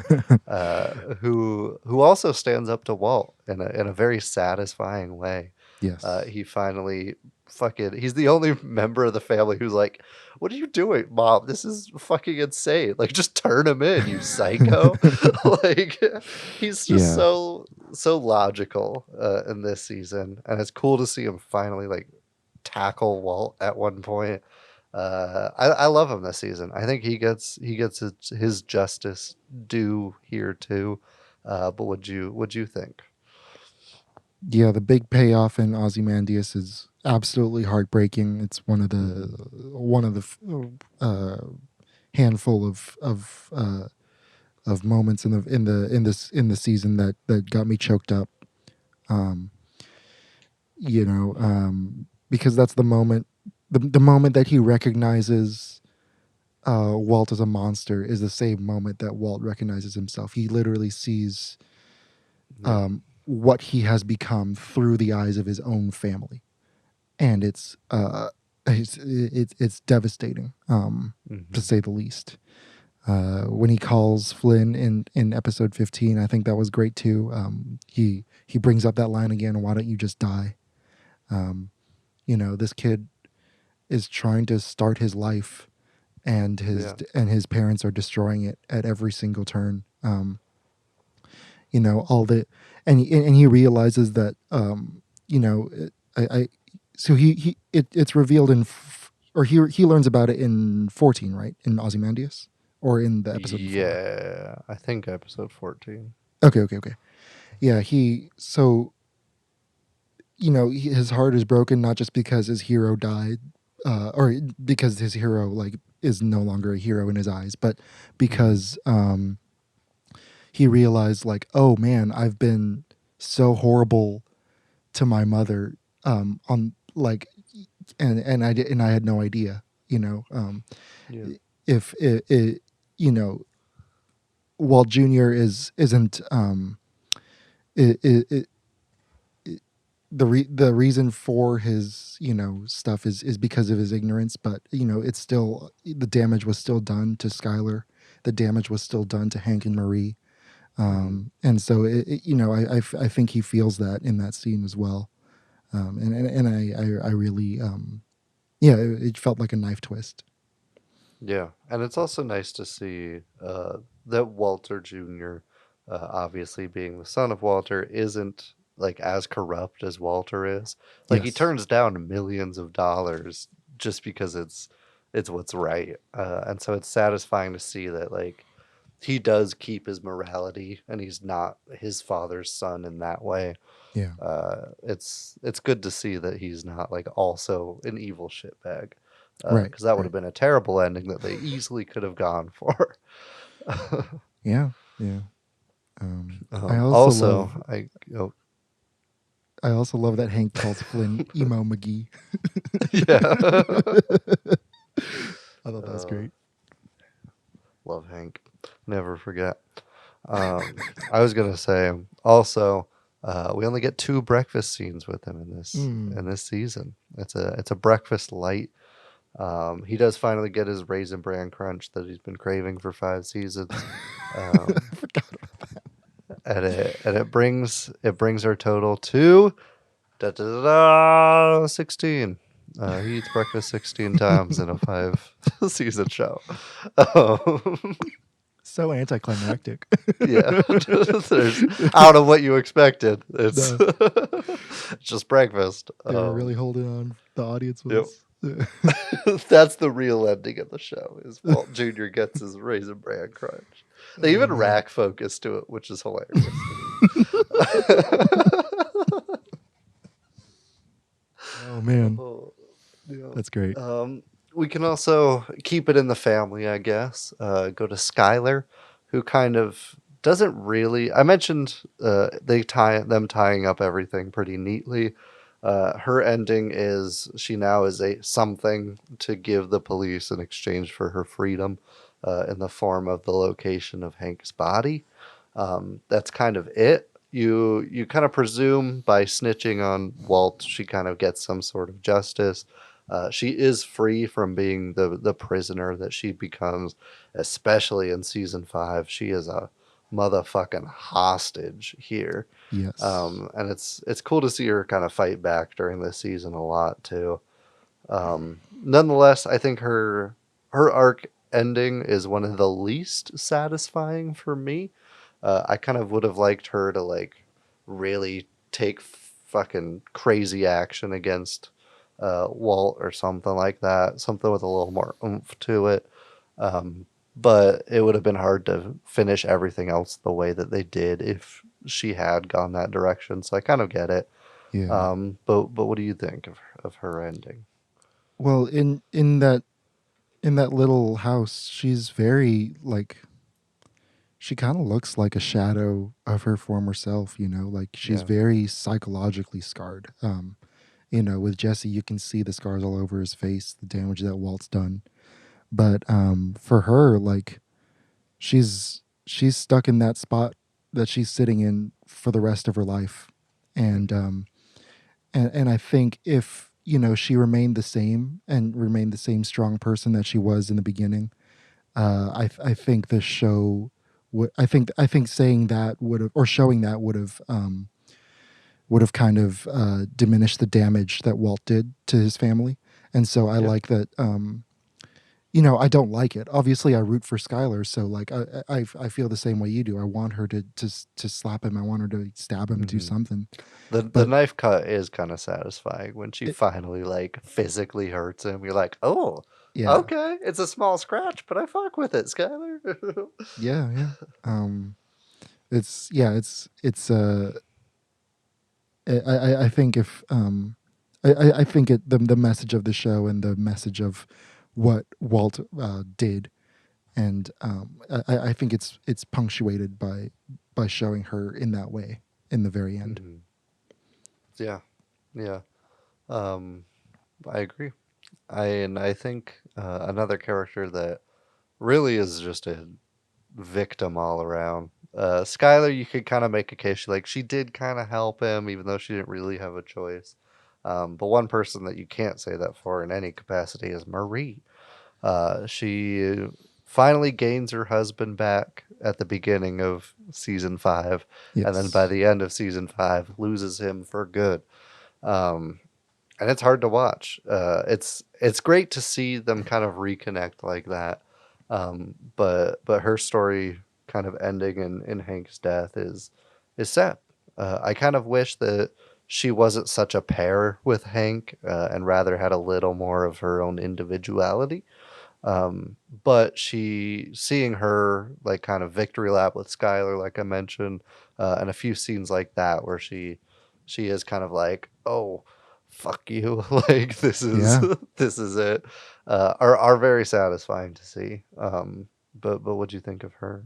who also stands up to Walt in a very satisfying way.
Yes.
He finally he's the only member of the family who's like, what are you doing, Mom? This is fucking insane. Like, just turn him in, you psycho. Like, he's just so logical in this season. And it's cool to see him finally like tackle Walt at one point. I love him this season. I think he gets his justice due here too. But what'd you think?
Yeah, the big payoff in Ozymandias is absolutely heartbreaking. It's one of the handful of moments in the season that got me choked up. Because that's the moment that he recognizes Walt as a monster is the same moment that Walt recognizes himself. He literally sees what he has become through the eyes of his own family, and it's devastating, to say the least. When he calls Flynn in episode 15, I think that was great too. He brings up that line again. Why don't you just die? This kid is trying to start his life, and his parents are destroying it at every single turn. All the and he realizes that I so it's revealed or he learns about it in 14, right, in Ozymandias, or in the episode before.
Yeah, I think episode 14.
Okay. Yeah, his heart is broken, not just because his hero died, or because his hero is no longer a hero in his eyes, but because he realized oh man, I've been so horrible to my mother, on and I had no idea,
Yeah.
if Walt Jr. isn't it the reason for his stuff is because of his ignorance, but it's still, the damage was still done to Skylar, the damage was still done to Hank and Marie, and so I think he feels that in that scene as well, and I really it felt like a knife twist.
Yeah, and it's also nice to see that Walter Jr., obviously being the son of Walter, isn't as corrupt as Walter is. He
Yes.
turns down millions of dollars just because it's what's right, and so it's satisfying to see that he does keep his morality, and he's not his father's son in that way.
Yeah.
It's good to see that he's not also an evil shitbag.
Right,
Because that would
right.
have been a terrible ending that they easily could have gone for.
Yeah. I also love that Hank calls Flynn Emo McGee.
Yeah.
I thought that was great.
Love Hank. Never forget. I was gonna say also, we only get 2 breakfast scenes with him in this season. It's a breakfast light. He does finally get his Raisin Bran Crunch that he's been craving for 5 seasons.
I forgot about that.
And it brings our total to 16. He eats breakfast 16 times in a 5 season show.
So anticlimactic.
Yeah. I don't know what you expected. It's
No.
it's just breakfast.
They were really holding on. The audience was.
That's the real ending of the show, is Walt Jr. gets his Raisin Bran Crunch. They even rack focus to it, which is hilarious.
Oh man,
Yeah.
that's great.
We can also keep it in the family, I guess. Go to Skylar, who kind of doesn't really. I mentioned them tying up everything pretty neatly. Her ending is she now is something to give the police in exchange for her freedom, in the form of the location of Hank's body. That's kind of it. You kind of presume by snitching on Walt, she kind of gets some sort of justice. She is free from being the prisoner that she becomes, especially in season 5. She is a motherfucking hostage here.
Yes.
And it's cool to see her kind of fight back during this season a lot too. Nonetheless, I think her arc ending is one of the least satisfying for me. I kind of would have liked her to really take fucking crazy action against Walt or something like that, something with a little more oomph to it. But it would have been hard to finish everything else the way that they did if she had gone that direction. So I kind of get it.
Yeah.
But what do you think of her ending?
Well, in that little house, she's very she kind of looks like a shadow of her former self. She's very psychologically scarred. With Jesse, you can see the scars all over his face, the damage that Walt's done. But for her, she's stuck in that spot that she's sitting in for the rest of her life, and I think if she remained the same and remained the same strong person that she was in the beginning, I think the show would. I think saying that would have, or showing that would have kind of diminished the damage that Walt did to his family. And so I
Yeah.
like that. I don't like it. Obviously, I root for Skylar, so like I feel the same way you do. I want her to slap him. I want her to stab him, do
Mhm.
something.
The
But
knife cut is kind of satisfying when she
it,
finally like physically hurts him. You're like, oh,
yeah,
okay, it's a small scratch, but I fuck with it, Skylar.
yeah, yeah. It's I think if I think the message of the show and the message of what Walt did, and I think it's punctuated by showing her in that way in the very end.
Mhm. Yeah, yeah. Um, I agree. I think another character that really is just a victim all around. Skylar, you could kind of make a case like she did kind of help him, even though she didn't really have a choice. But one person that you can't say that for in any capacity is Marie. She finally gains her husband back at the beginning of season 5, and then by
Yes.
the end of season 5, loses him for good. Um, and it's hard to watch. It's great to see them kind of reconnect like that. But her story kind of ending in Hank's death is sad. I kind of wish that she wasn't such a pair with Hank and rather had a little more of her own individuality. But she seeing her like kind of victory lap with Skylar, like I mentioned, and a few scenes like that where she is kind of like, oh, fuck you, like this is
Yeah.
this is it, are very satisfying to see. But what do you think of her?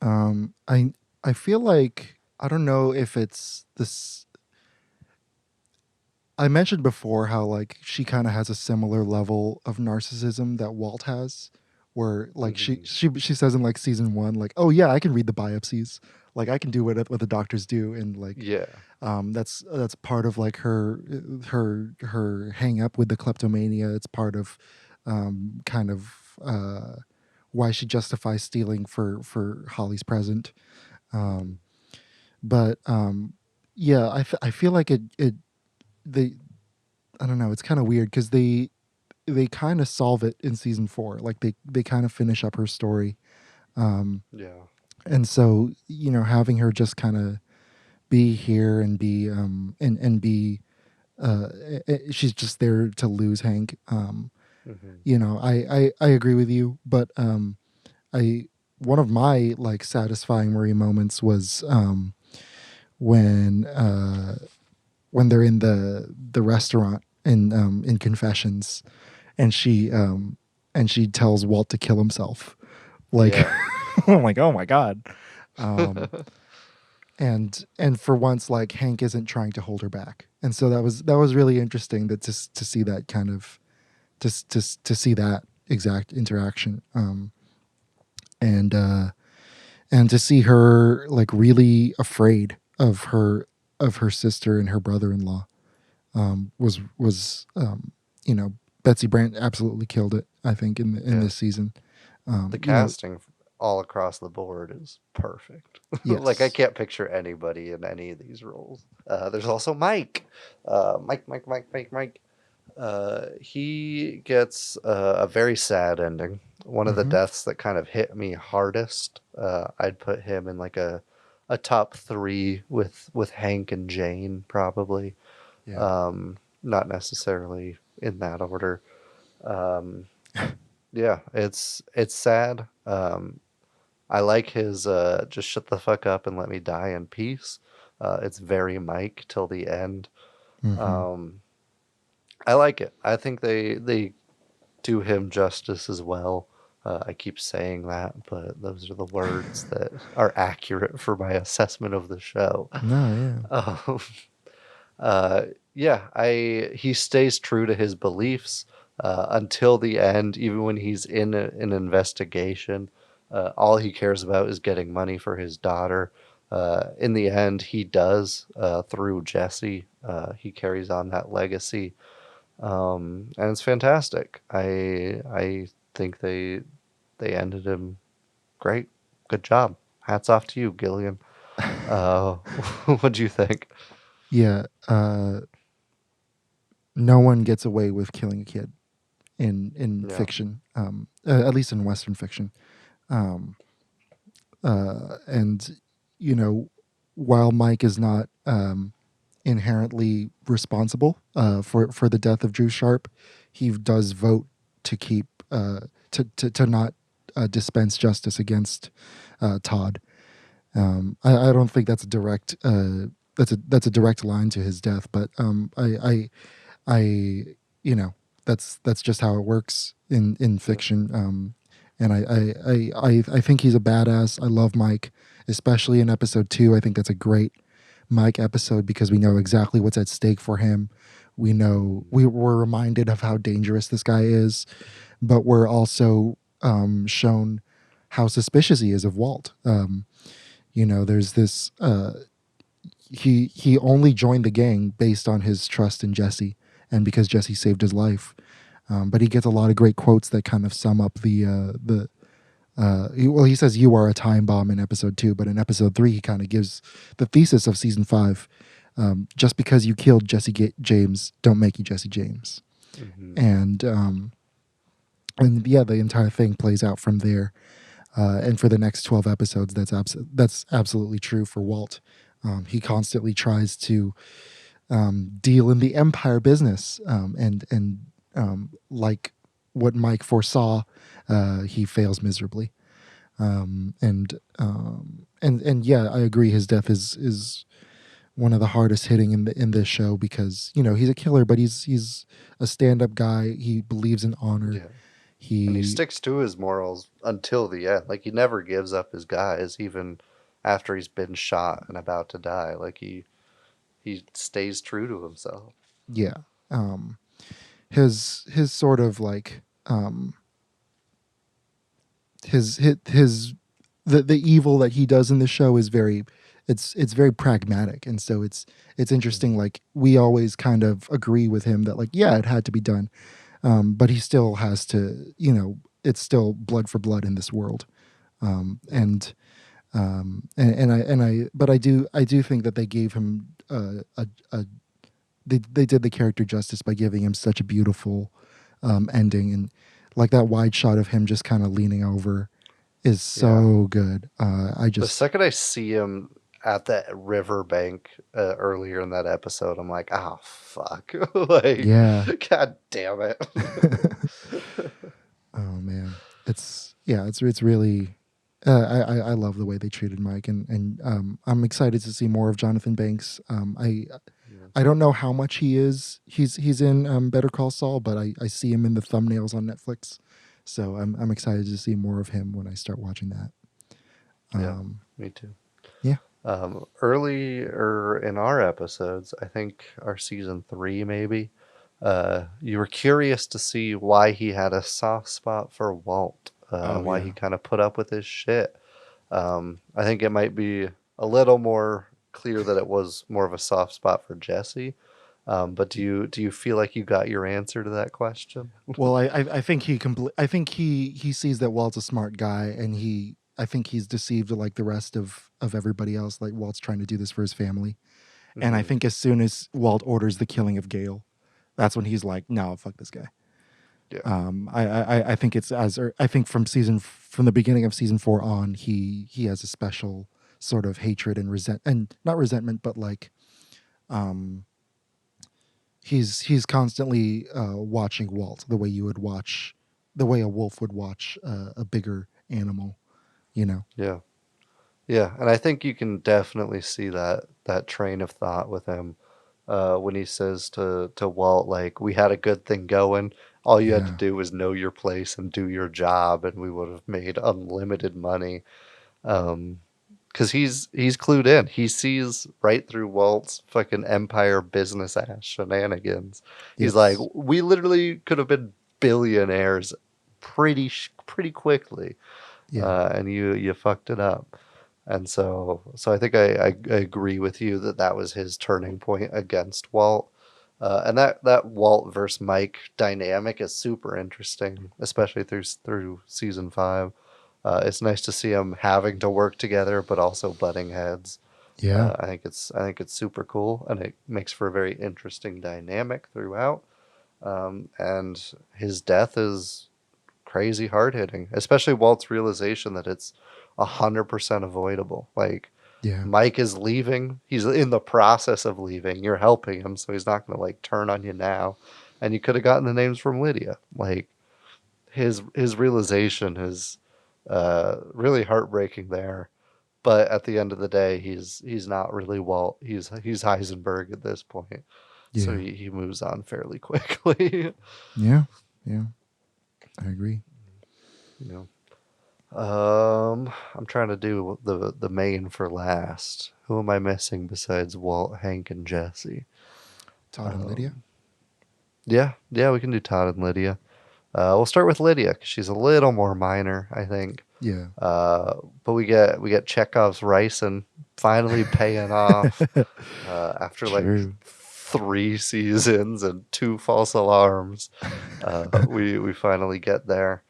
Um, I I feel like I don't know if it's this. I mentioned before how like she kind of has a similar level of narcissism that Walt has, where like
Hmm.
she says in like season 1, like, oh yeah, I can read the biopsies, like I can do what the doctors do, and like
Yeah.
that's part of like her hang up with the kleptomania. It's part of kind of why she justifies stealing for Holly's present.
Hmm.
Um, but yeah, I feel like it they I don't know. It's kind of weird because they kind of solve it in season 4. Like they kind of finish up her story, um,
Yeah.
and so having her just kind of be here and be and be she's just there to lose Hank.
Hmm.
I agree with you, but I one of my like satisfying Marie moments was when when they're in the restaurant in Confessions, and she tells Walt to kill himself. Like
Yeah.
I'm like, oh my god. Um, and for once, like Hank isn't trying to hold her back, and so that was really interesting to see that kind of to see that exact interaction, and and to see her like really afraid of her sister and her brother-in-law, was Betsy Brandt absolutely killed it, I think, in
Yeah.
this season.
The
You know,
casting all across the board is perfect. Like I
yes,
can't picture anybody in any of these roles. There's also Mike. Mike. He gets a very sad ending. One of the
hmm
deaths that kind of hit me hardest. I'd put him in like a top 3 with Hank and Jane probably.
yeah,
Not necessarily in that order. Um, yeah, it's sad. I like his just shut the fuck up and let me die in peace. It's very Mike till the end.
hmm
Um, I like it. I think they do him justice as well. I keep saying that, but those are the words that are accurate for my assessment of the show.
no, yeah,
Um, uh, yeah, I he stays true to his beliefs until the end, even when he's in an investigation. All he cares about is getting money for his daughter. In the end, he does through Jesse. He carries on that legacy, and it's fantastic. I think they ended him great. Good job. Hats off to you, Gillian. Uh, what do you think?
yeah. no one gets away with killing a kid in
Yeah.
fiction, at least in Western fiction. Um, and you know, while Mike is not inherently responsible for the death of Drew Sharp, he does vote to keep to not dispense justice against Todd. I don't think that's a direct that's a direct line to his death, but I you know, that's just how it works in fiction. And I think he's a badass. I love Mike, especially in episode 2. I think that's a great Mike episode because we know exactly what's at stake for him. We know we're reminded of how dangerous this guy is, but we're also shown how suspicious he is of Walt. You know, there's this he only joined the gang based on his trust in Jesse and because Jesse saved his life. But he gets a lot of great quotes that kind of sum up he says you are a time bomb in episode 2, but in episode 3 he kind of gives the thesis of season 5. Just because you killed James don't make you Jesse James. And yeah, the entire thing plays out from there. And for the next 12 episodes, that's absolutely true for Walt. He constantly tries to deal in the empire business, and like what Mike foresaw, he fails miserably. And yeah, I agree. His death is one of the hardest hitting in this show because you know he's a killer, but he's a stand-up guy. He believes in honor.
Yeah. And he sticks to his morals until the end. Like, he never gives up his guys, even after he's been shot and about to die. Like, he stays true to himself.
Yeah. His sort of like his the evil that he does in the show is it's very pragmatic, and so it's interesting. Like, we always kind of agree with him that, like, yeah, it had to be done. But he still has to, you know, it's still blood for blood in this world. But I do think that they gave him they did the character justice by giving him such a beautiful ending, and like that wide shot of him just kind of leaning over is so good.
The second I see him at that riverbank earlier in that episode, I'm like, oh fuck, like,
yeah,
god damn it.
Oh man, it's really. I love the way they treated Mike, and I'm excited to see more of Jonathan Banks. I don't know how much he's in Better Call Saul, but I see him in the thumbnails on Netflix, so I'm excited to see more of him when I start watching that.
Yeah, me too.
Yeah.
Earlier in our episodes, I think our season 3 maybe, you were curious to see why he had a soft spot for Walt, why he kind of put up with his shit. I think it might be a little more clear that it was more of a soft spot for Jesse. But do you feel like you got your answer to that question?
Well, I think he sees that Walt's a smart guy, and I think he's deceived like the rest of everybody else. Like, Walt's trying to do this for his family. And I think as soon as Walt orders the killing of Gale, that's when he's like, no, fuck this guy.
Yeah.
I think I think from the beginning of season 4 on, he has a special sort of hatred and not resentment, but like, he's constantly watching Walt the way the way a wolf would watch a bigger animal, you know?
Yeah. Yeah, and I think you can definitely see that train of thought with him when he says to Walt, like, we had a good thing going. All you had to do was know your place and do your job, and we would have made unlimited money. Because he's clued in. He sees right through Walt's fucking empire business ass shenanigans. He's like, we literally could have been billionaires pretty quickly, and you fucked it up. And so I think I agree with you that was his turning point against Walt. And that Walt versus Mike dynamic is super interesting, especially through season 5. It's nice to see them having to work together, but also butting heads.
Yeah.
I think it's super cool, and it makes for a very interesting dynamic throughout. And his death is crazy hard hitting, especially Walt's realization that it's 100% avoidable. Like,
Yeah.
Mike is leaving. He's in the process of leaving. You're helping him, so he's not going to like turn on you now. And you could have gotten the names from Lydia. Like, his realization is really heartbreaking there. But at the end of the day, he's not really Walt. He's Heisenberg at this point. So
Yeah.
he moves on fairly quickly.
Yeah. Yeah. I agree.
You know. I'm trying to do the main for last. Who am I missing besides Walt, Hank, and Jesse?
Todd and Lydia.
Yeah, we can do Todd and Lydia. We'll start with Lydia because she's a little more minor, I think.
Yeah.
But we get Chekhov's ricin finally paying off after like
True.
3 seasons and 2 false alarms. We finally get there.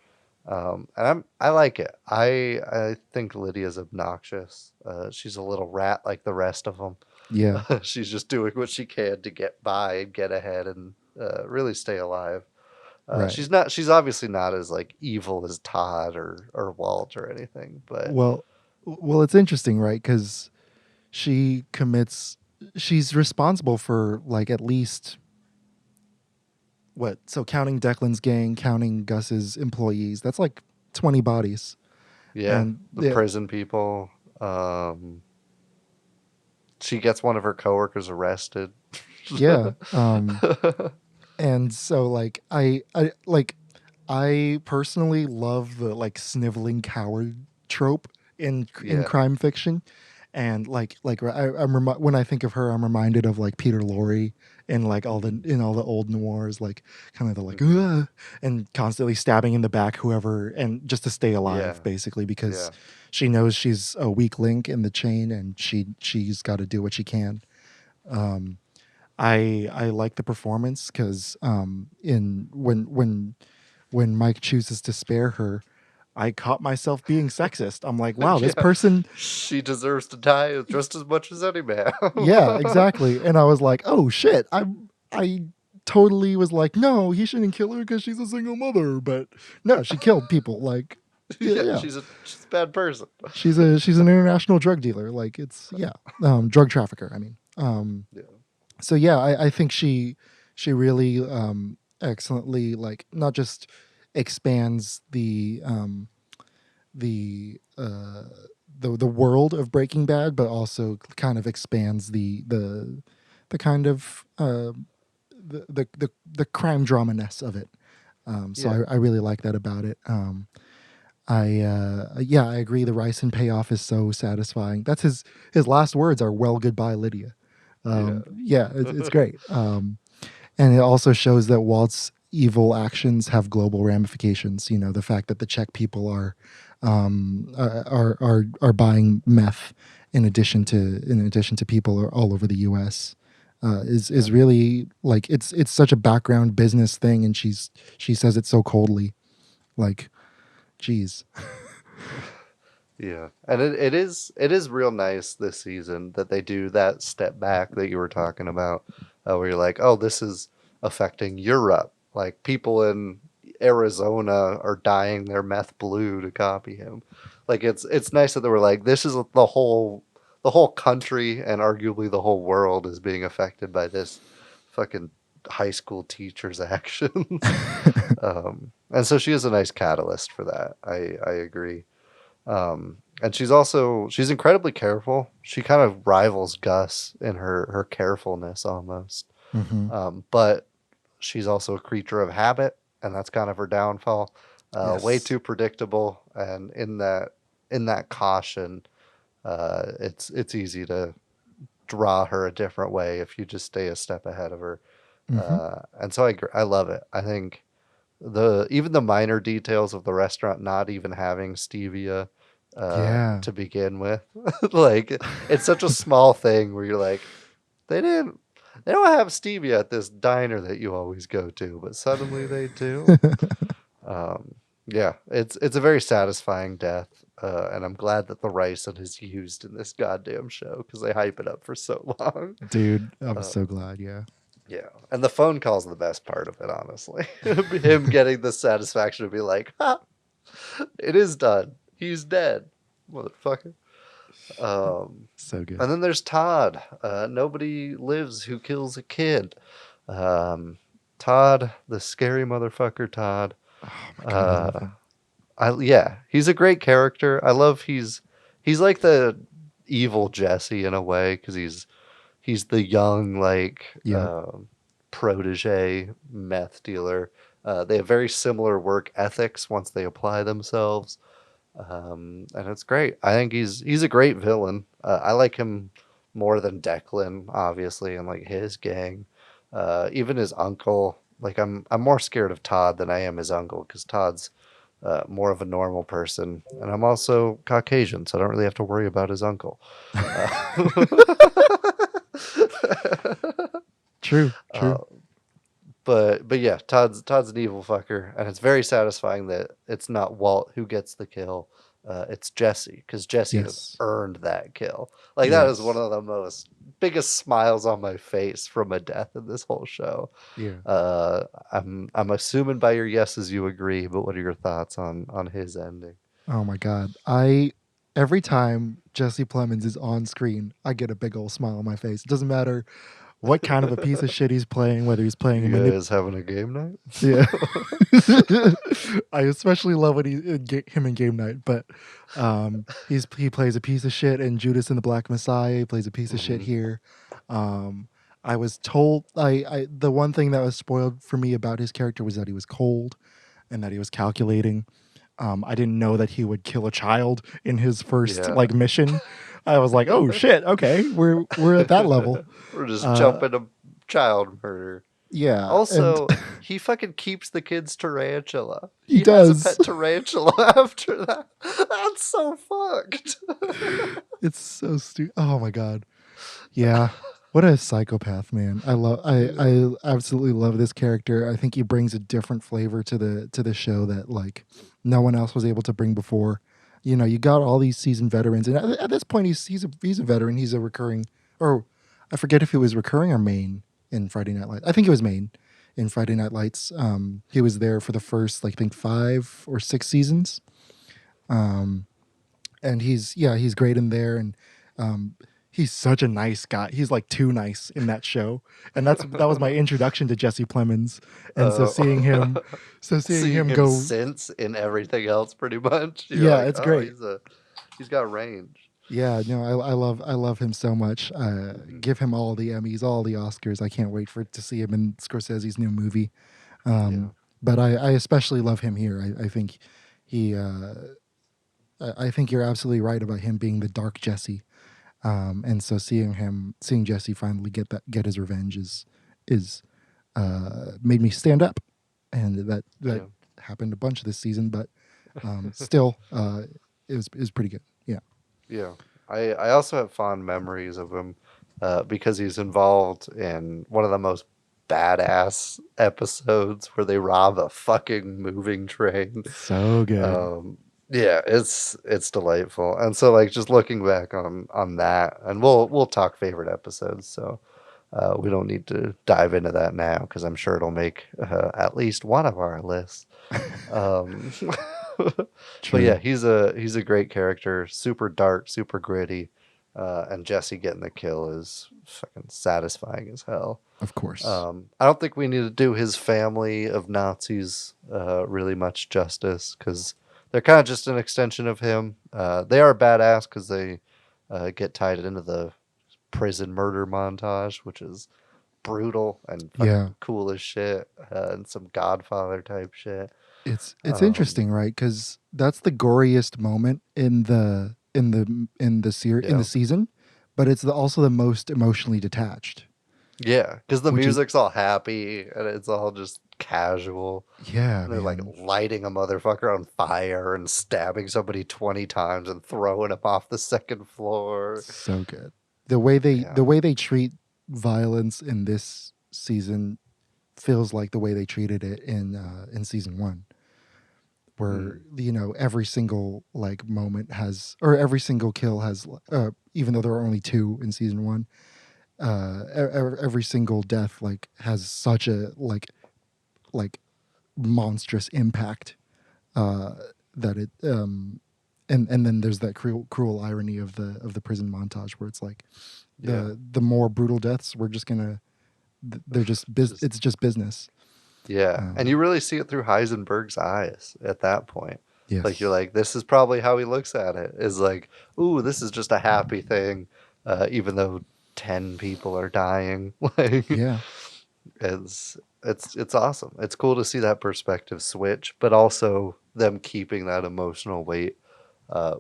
And I like it. I think Lydia's obnoxious. She's a little rat like the rest of them.
Yeah.
She's just doing what she can to get by and get ahead and really stay alive.
Right.
She's obviously not as like evil as Todd or Walt or anything, but
Well, it's interesting, right? Because she's responsible for like at least what? So counting Declan's gang, counting Gus's employees, that's like 20 bodies.
yeah,
And
the prison people. She gets one of her coworkers arrested.
Yeah. And so like I personally love the like sniveling coward trope in
Yeah.
crime fiction, and when I think of her, I'm reminded of like Peter Lorre in like all the old noirs, like kind of the like "Ugh," and constantly stabbing in the back whoever, and just to stay alive,
Yeah.
basically, because
Yeah.
she knows she's a weak link in the chain, and she's got to do what she can. I like the performance because when Mike chooses to spare her, I caught myself being sexist. I'm like, wow, this
Yeah.
person,
She deserves to die just as much as any man.
yeah, exactly. And I was like, oh shit, I totally was like, no, he shouldn't kill her because she's a single mother. But no, she killed people. Like, yeah.
She's a bad person.
She's an international drug dealer. Like, it's drug trafficker. I mean,
Yeah.
so yeah, I think she really excellently, like, not just expands the world of Breaking Bad, but also kind of expands the kind of the crime drama-ness of it. So
Yeah.
I really like that about it. I agree. The Ricin payoff is so satisfying. That's his last words are "Well, goodbye, Lydia." It's great. And it also shows that Walt's evil actions have global ramifications. You know, the fact that the Czech people are buying meth in addition to people all over the U.S. Is really, like, it's such a background business thing, and she says it so coldly, like, geez.
Yeah, and it is real nice this season that they do that step back that you were talking about, where you're like, oh, this is affecting Europe. Like, people in Arizona are dyeing their meth blue to copy him. Like, it's nice that they were like, this is the whole country and arguably the whole world is being affected by this fucking high school teacher's actions. And so she is a nice catalyst for that. I agree. And she's incredibly careful. She kind of rivals Gus in her carefulness almost.
Mm-hmm.
But she's also a creature of habit, and that's kind of her downfall.
Yes.
Way too predictable, and in that caution, it's easy to draw her a different way if you just stay a step ahead of her. And so I love it. I think even the minor details of the restaurant not even having stevia to begin with, like, it's such a small thing where you're like, they don't have stevia at this diner that you always go to, but suddenly they do. Yeah, it's a very satisfying death. and I'm glad that the ricin is used in this goddamn show because they hype it up for so long.
Dude, I'm so glad. Yeah.
Yeah, and the phone call's the best part of it, honestly. Him getting the satisfaction to be like, ha, it is done. He's dead, motherfucker.
So good.
And then there's Todd. Nobody lives who kills a kid. Todd, the scary motherfucker Todd.
Oh my God, I love him.
Yeah, he's a great character. I love he's like the evil Jesse in a way because he's the young protege meth dealer. They have very similar work ethics once they apply themselves, and it's great. I think he's a great villain. I like him more than Declan, obviously, and like his gang, even his uncle. Like I'm more scared of Todd than I am his uncle because Todd's more of a normal person, and I'm also Caucasian, so I don't really have to worry about his uncle.
True.
But yeah, Todd's an evil fucker, and it's very satisfying that it's not Walt who gets the kill. It's Jesse, because Jesse has earned that kill. Like that is one of the biggest smiles on my face from a death in this whole show.
Yeah.
I'm assuming by your yeses you agree, but what are your thoughts on his ending?
Oh my God. Every time Jesse Plemons is on screen, I get a big old smile on my face. It doesn't matter what kind of a piece of shit he's playing, whether he's playing
you guys having a game night.
Yeah. I especially love when him in game night, but he plays a piece of shit in Judas and the Black Messiah. He plays a piece of shit here. I was told the one thing that was spoiled for me about his character was that he was cold and that he was calculating. I didn't know that he would kill a child in his first mission. I was like, oh shit, okay, we're at that level.
We're just jumping to child murder.
Yeah.
Also, he fucking keeps the kid's tarantula.
He does.
Has a pet tarantula after that. That's so fucked.
It's so stupid. Oh my God. Yeah. What a psychopath, man. I absolutely love this character. I think he brings a different flavor to the show that like no one else was able to bring before. You know, you got all these seasoned veterans, and at this point he's a veteran. He's a recurring, or I forget if it was recurring or main in Friday Night Lights. I think it was main in Friday Night Lights. He was there for the first, like, I think 5 or 6 seasons. And he's great in there, and he's such a nice guy. He's like too nice in that show, and that was my introduction to Jesse Plemons. And so seeing him go
since in everything else, pretty much.
It's great.
He's got range.
Yeah, no, I love him so much. Give him all the Emmys, all the Oscars. I can't wait to see him in Scorsese's new movie. But I especially love him here. I think I think you're absolutely right about him being the dark Jesse. And so seeing Jesse finally get his revenge is made me stand up, and that happened a bunch of this season, but still it was pretty good.
Yeah, I also have fond memories of him because he's involved in one of the most badass episodes where they rob a fucking moving train.
So good.
Yeah, it's delightful. And so like just looking back on that, and we'll talk favorite episodes, so we don't need to dive into that now because I'm sure it'll make at least one of our lists. But yeah, he's a great character, super dark, super gritty, and Jesse getting the kill is fucking satisfying as hell.
Of course.
I don't think we need to do his family of Nazis really much justice because they're kind of just an extension of him. They are badass because they get tied into the prison murder montage, which is brutal and fucking cool as shit, and some Godfather type shit.
It's interesting, right? Because that's the goriest moment in the season, but it's also the most emotionally detached.
Yeah, because the music's all happy and it's all just casual.
Yeah,
and they're like lighting a motherfucker on fire and stabbing somebody 20 times and throwing him off the second floor.
So good. The way they treat violence in this season feels like the way they treated it in season 1. where every single like moment has, or every single kill has, even though there are only 2 in season 1, every single death like has such a like monstrous impact, that it and then there's that cruel irony of the prison montage where it's like the more brutal deaths, we're just gonna they're just it's just business.
Yeah, and you really see it through Heisenberg's eyes at that point.
Yes.
Like you're like, this is probably how he looks at it. Is like, ooh, this is just a happy thing, even though 10 people are dying. Like,
Yeah.
it's awesome. It's cool to see that perspective switch, but also them keeping that emotional weight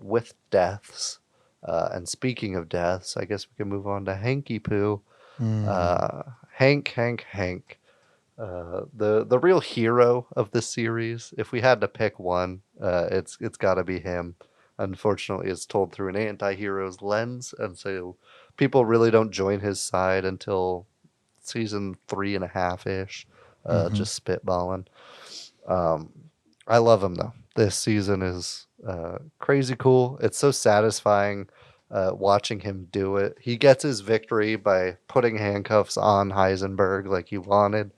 with deaths. And speaking of deaths, I guess we can move on to Hanky Poo. Hank. The real hero of this series. If we had to pick one, it's got to be him. Unfortunately, it's told through an anti-hero's lens, and so people really don't join his side until season 3.5 ish. Just spitballing. I love him though. This season is crazy cool. It's so satisfying watching him do it. He gets his victory by putting handcuffs on Heisenberg like he wanted.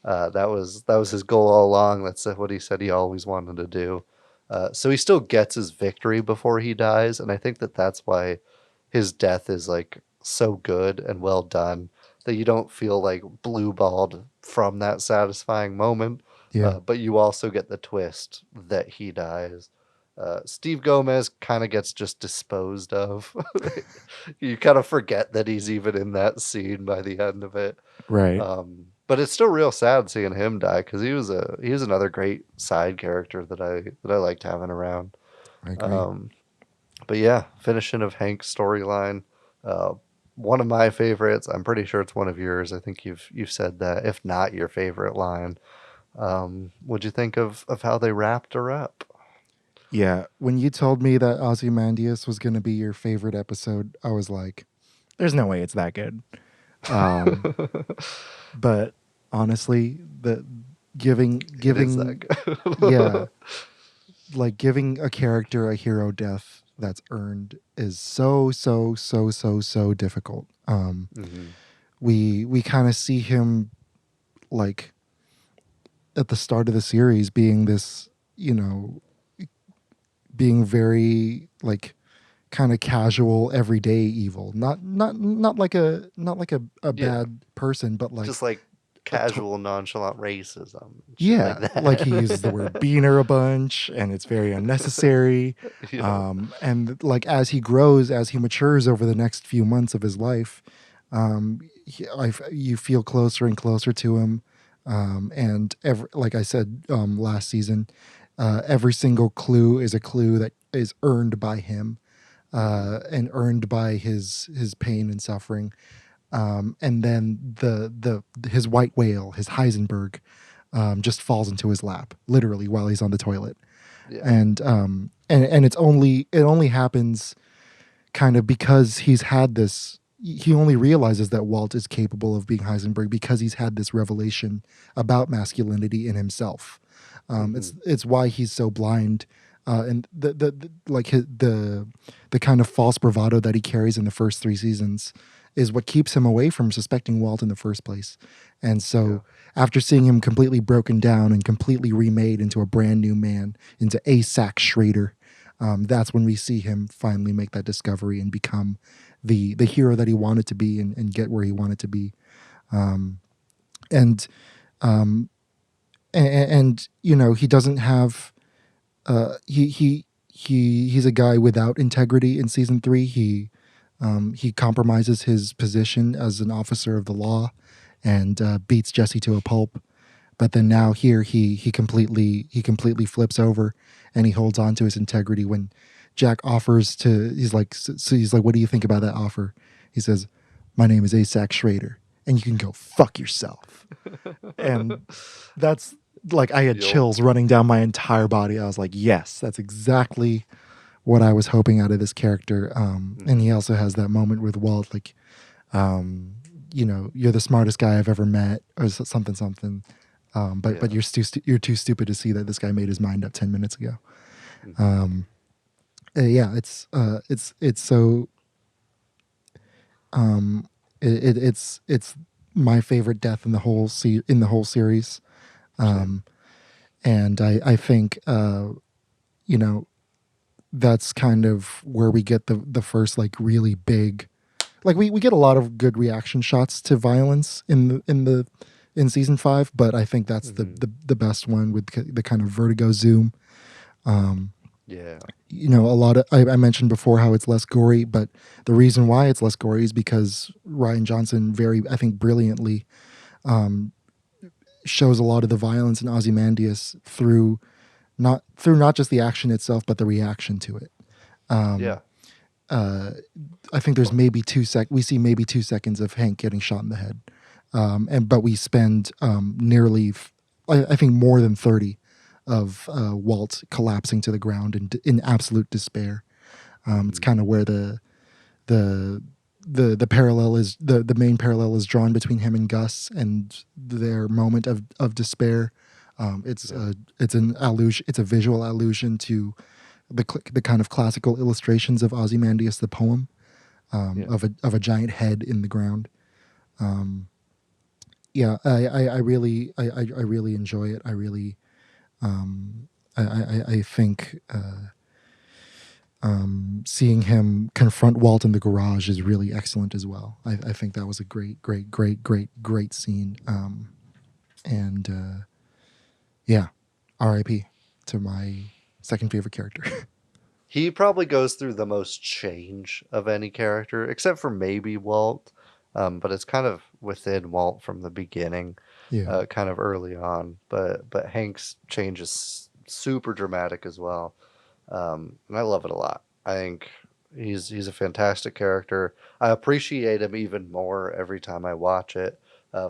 That was his goal all along. That's what he said he always wanted to do. So he still gets his victory before he dies, and I think that's why his death is like so good and well done, that you don't feel like blue-balled from that satisfying moment.
Yeah.
But you also get the twist that he dies. Steve Gomez kind of gets just disposed of. You kind of forget that he's even in that scene by the end of it.
Right.
But it's still real sad seeing him die, because he was another great side character that I liked having around.
I agree.
But yeah, finishing of Hank's storyline, one of my favorites. I'm pretty sure it's one of yours. I think you've said that, if not your favorite line. What'd you think of how they wrapped her up?
Yeah, when you told me that Ozymandias was going to be your favorite episode, I was like, "There's no way it's that good." But honestly, the giving
It is that good.
yeah, like giving a character a hero death that's earned is so difficult. We kind of see him like at the start of the series being this, being very like kind of casual everyday evil, not like a bad person, but like
just like casual nonchalant racism.
yeah,
like that.
like he uses the word beaner a bunch, and it's very unnecessary.
Yeah.
And like as he grows, as he matures over the next few months of his life, you feel closer and closer to him. And like I said last season, every single clue is a clue that is earned by him, and earned by his pain and suffering. And then his white whale, his Heisenberg, just falls into his lap, literally while he's on the toilet.
Yeah.
And it only happens kind of because he's had this. He only realizes that Walt is capable of being Heisenberg because he's had this revelation about masculinity in himself. It's why he's so blind, and the kind of false bravado that he carries in the first 3 seasons is what keeps him away from suspecting Walt in the first place. And so after seeing him completely broken down and completely remade into a brand new man, into A-Sack Schrader, that's when we see him finally make that discovery and become the hero that he wanted to be, and get where he wanted to be. And he doesn't have he's a guy without integrity in season 3. He compromises his position as an officer of the law and beats Jesse to a pulp. But then now here he completely flips over, and he holds on to his integrity when Jack offers to. He's like, "What do you think about that offer?" He says, "My name is A-Sack Schrader, and you can go fuck yourself." And that's like, I had chills running down my entire body. I was like, yes, that's exactly what I was hoping out of this character. And he also has that moment with Walt, like, you're the smartest guy I've ever met, or something. But you're too stupid to see that this guy made his mind up 10 minutes ago. Yeah, it's so it's my favorite death in the whole series. And I think that's kind of where we get the first like really big, like we get a lot of good reaction shots to violence in season 5, but I think that's the best one with the kind of vertigo zoom. A lot of I mentioned before how it's less gory, but the reason why it's less gory is because Rian Johnson I think brilliantly shows a lot of the violence in Ozymandias through not just the action itself, but the reaction to it. I think there's maybe we see maybe 2 seconds of Hank getting shot in the head, but we spend nearly, I think more than 30 of Walt collapsing to the ground in absolute despair. It's kind of where the parallel is the main parallel is drawn between him and Gus and their moment of despair. It's an allusion. It's a visual allusion to the kind of classical illustrations of Ozymandias the poem, of a giant head in the ground. I really enjoy it. I think seeing him confront Walt in the garage is really excellent as well. I think that was a great scene. R.I.P. to my second favorite character.
He probably goes through the most change of any character, except for maybe Walt. But it's kind of within Walt from the beginning, kind of early on. But Hank's change is super dramatic as well, and I love it a lot. I think he's a fantastic character. I appreciate him even more every time I watch it.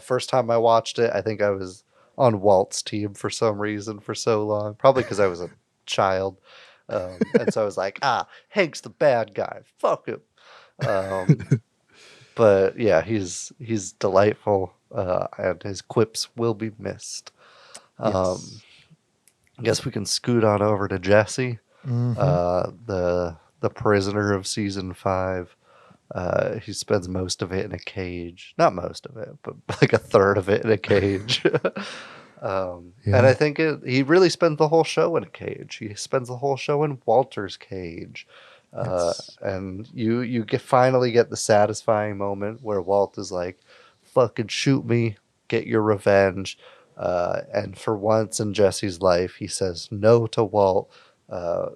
First time I watched it, I think I was on Walt's team for some reason for so long, probably because I was a child, and so I was like, Hank's the bad guy, fuck him. But yeah, he's delightful, and his quips will be missed. Yes. I guess we can scoot on over to Jesse, the prisoner of season 5. He spends most of it in a cage. Not most of it, but like a third of it in a cage. And I think he really spends the whole show in a cage. He spends the whole show in Walter's cage. And you finally get the satisfying moment where Walt is like, fucking shoot me, get your revenge. And for once in Jesse's life, he says no to Walt,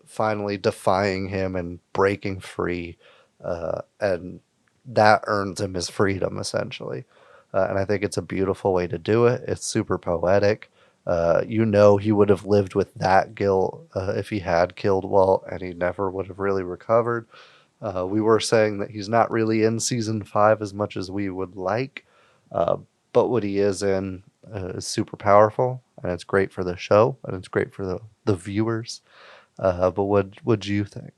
finally defying him and breaking free. And that earns him his freedom, essentially. And I think it's a beautiful way to do it. It's super poetic. He would have lived with that guilt if he had killed Walt, and he never would have really recovered. We were saying that he's not really in season 5 as much as we would like, but what he is in is super powerful, and it's great for the show, and it's great for the viewers. But what do you think?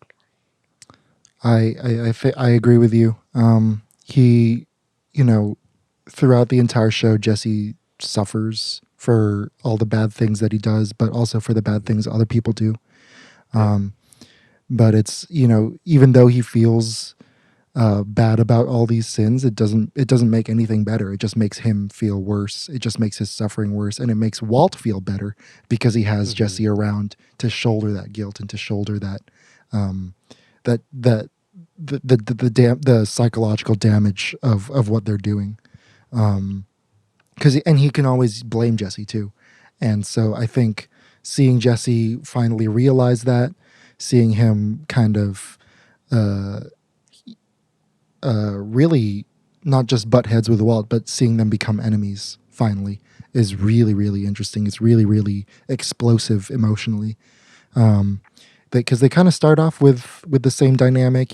I agree with you. He, throughout the entire show, Jesse suffers for all the bad things that he does, but also for the bad things other people do. But it's, even though he feels bad about all these sins, it doesn't make anything better. It just makes him feel worse. It just makes his suffering worse, and it makes Walt feel better because he has Jesse around to shoulder that guilt and to shoulder that the psychological damage of what they're doing. And he can always blame Jesse too. And so I think seeing Jesse finally realize that, seeing him kind of really not just butt heads with Walt, but seeing them become enemies finally is really, really interesting. It's really, really explosive emotionally. Because they kind of start off with the same dynamic.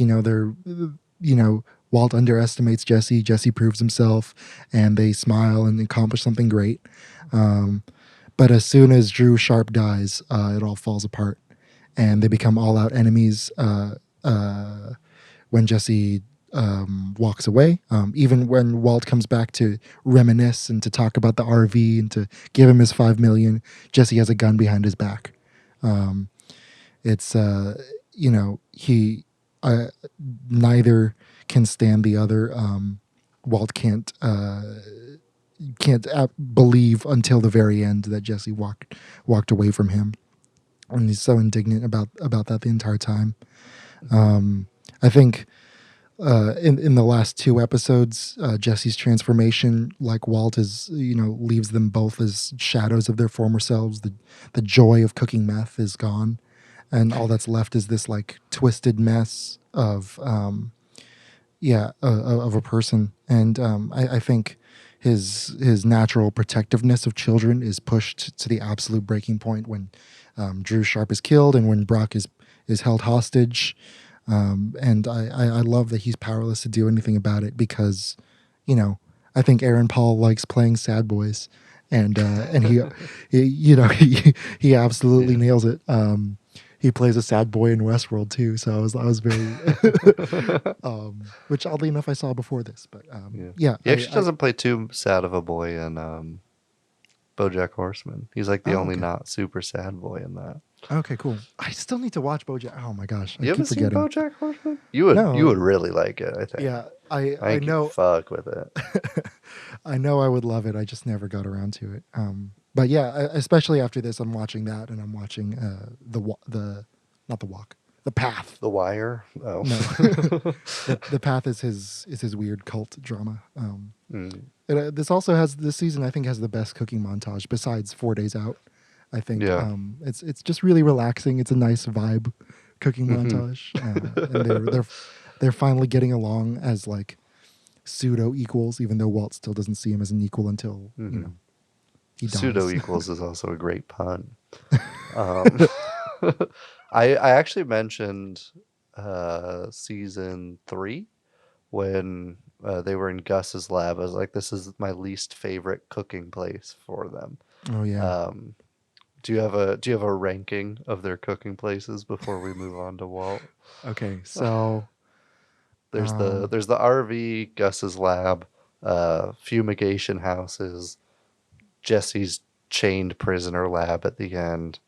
Walt underestimates Jesse. Jesse proves himself, and they smile and accomplish something great. But as soon as Drew Sharp dies, it all falls apart, and they become all-out enemies. When Jesse walks away. Even when Walt comes back to reminisce and to talk about the RV and to give him his $5 million, Jesse has a gun behind his back. It's he neither can stand the other. Walt can't believe until the very end that Jesse walked away from him, and he's so indignant about that the entire time. I think in the last 2 episodes, Jesse's transformation, like Walt, is leaves them both as shadows of their former selves. The joy of cooking meth is gone, and all that's left is this like twisted mess of of a person. And I think his natural protectiveness of children is pushed to the absolute breaking point when Drew Sharp is killed and when Brock is held hostage. And I love that he's powerless to do anything about it because, I think Aaron Paul likes playing sad boys, and he absolutely nails it. He plays a sad boy in Westworld too, so I was very, which oddly enough I saw before this, but
He actually doesn't play too sad of a boy in BoJack Horseman. He's like the only not super sad boy in that.
Okay, cool. I still need to watch BoJack. Oh my gosh,
You
I
haven't
keep
seen
forgetting.
BoJack Horseman? You would really like it, I think.
Yeah,
I
I
think
know.
you'd fuck with it.
I know I would love it. I just never got around to it. But yeah, especially after this, I'm watching that, and I'm watching the Path.
The Wire? Oh.
No, the Path is his weird cult drama. This season I think has the best cooking montage besides 4 Days Out. I think it's just really relaxing. It's a nice vibe cooking montage, and they're finally getting along as like pseudo equals, even though Walt still doesn't see him as an equal until he dies.
Pseudo equals is also a great pun. I actually mentioned season 3 when they were in Gus's lab. I was like, this is my least favorite cooking place for them.
Oh yeah.
Do you have a ranking of their cooking places before we move on to Walt?
Okay, so
there's the RV, Gus's lab, fumigation houses, Jesse's chained prisoner lab at the end,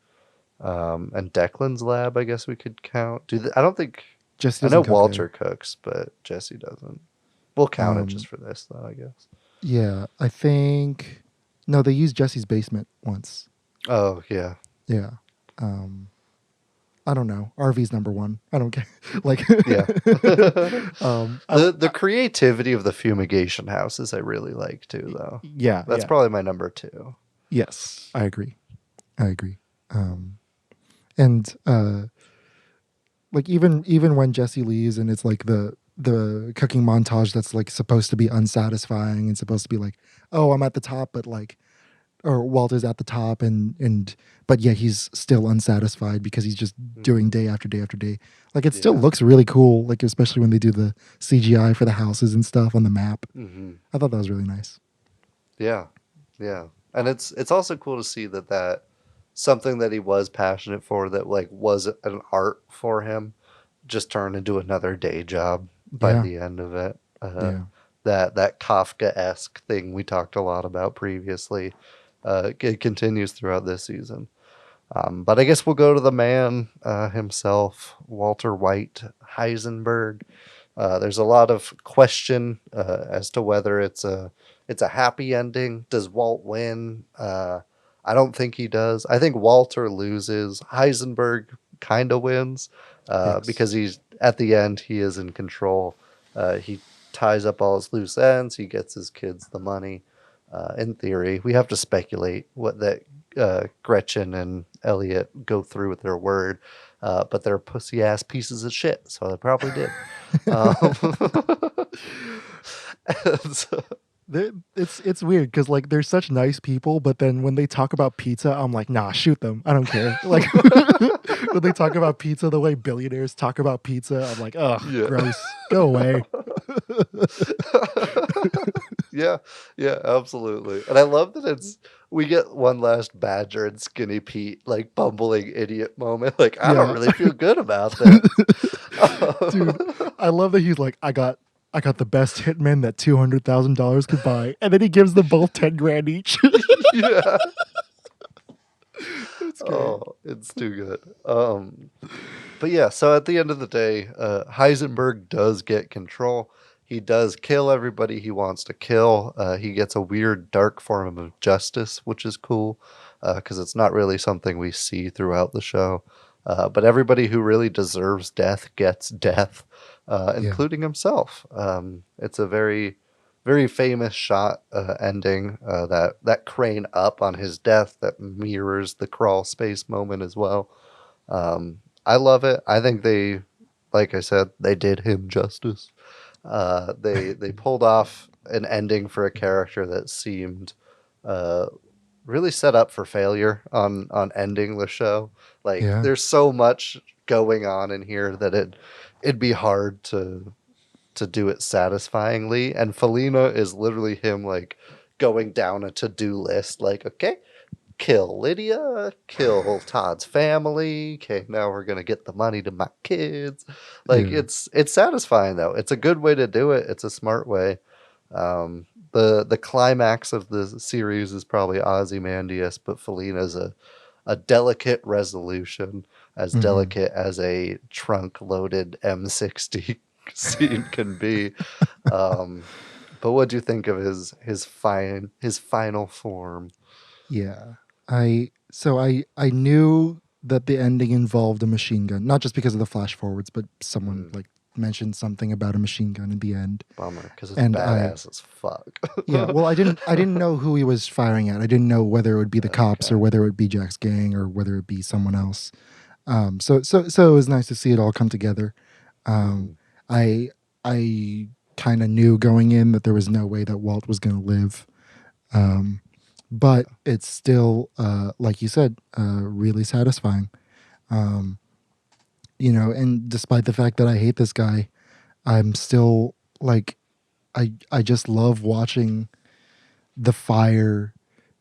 and Declan's lab. I guess we could count. I don't think
Jesse
I know
doesn't cook
Walter
there.
cooks, but Jesse doesn't. We'll count it just for this, though. I guess.
Yeah, I think no, they used Jesse's basement once.
Oh yeah.
Yeah. I don't know. RV's number 1. I don't care. Like,
Yeah.
I-
The creativity of the fumigation houses I really like too, though.
yeah,
That's
yeah.
probably my number 2.
Yes, I agree. And like even when Jesse leaves and it's like the cooking montage that's like supposed to be unsatisfying and supposed to be like, oh, I'm at the top, but like, or Walter's at the top and but yet he's still unsatisfied because he's just doing day after day after day. Like it still looks really cool, like especially when they do the CGI for the houses and stuff on the map. I thought that was really nice.
Yeah, and it's also cool to see that something that he was passionate for, that like was an art for him, just turned into another day job by the end of it. That Kafka-esque thing we talked a lot about previously, it continues throughout this season. But I guess we'll go to the man himself, Walter White Heisenberg. There's a lot of question as to whether it's a happy ending. Does Walt win? I don't think he does. I think Walter loses. Heisenberg kind of wins because he's at the end. He is in control. He ties up all his loose ends. He gets his kids the money. In theory, we have to speculate what that Gretchen and Elliot go through with their word, but they're pussy ass pieces of shit, so they probably did. And so,
It's weird because like they're such nice people, but then when they talk about pizza, I'm like, nah, shoot them. I don't care. Like when they talk about pizza the way billionaires talk about pizza, I'm like, ugh, gross. Go away.
yeah, absolutely. And I love that we get one last Badger and Skinny Pete like bumbling idiot moment. Like I don't really feel good about this.
Dude, I love that he's like, I got I got the best hitman that $200,000 could buy, and then he gives them both 10 grand each.
Yeah.
It's great.
Oh, it's too good. But yeah, so at the end of the day, Heisenberg does get control. He does kill everybody he wants to kill. He gets a weird dark form of justice, which is cool because it's not really something we see throughout the show. But everybody who really deserves death gets death, including himself. It's a very, very famous shot ending, that crane up on his death that mirrors the crawl space moment as well. I love it. I think they, like I said, they did him justice. They pulled off an ending for a character that seemed really set up for failure on ending the show. Like
Yeah.
there's so much going on in here that it'd be hard to do it satisfyingly. And Felina is literally him like going down a to-do list. Like, okay, kill Lydia, kill Todd's family. Okay, now we're gonna get the money to my kids. Like
Yeah.
it's satisfying though. It's a good way to do it. It's a smart way. The climax of the series is probably Ozymandias, but Felina's a delicate resolution, as
Mhm.
delicate as a trunk loaded M60 scene can be. But what do you think of his final form?
Yeah. I knew that the ending involved a machine gun, not just because of the flash forwards, but someone like mentioned something about a machine gun in the end.
Bummer, because it's
And
badass as fuck.
Yeah, well, I didn't know who he was firing at. I didn't know whether it would be the cops or whether it would be Jack's gang or whether it be someone else. So it was nice to see it all come together. I kind of knew going in that there was no way that Walt was going to live. But it's still, like you said, really satisfying. And despite the fact that I hate this guy, I'm still like, I just love watching the fire.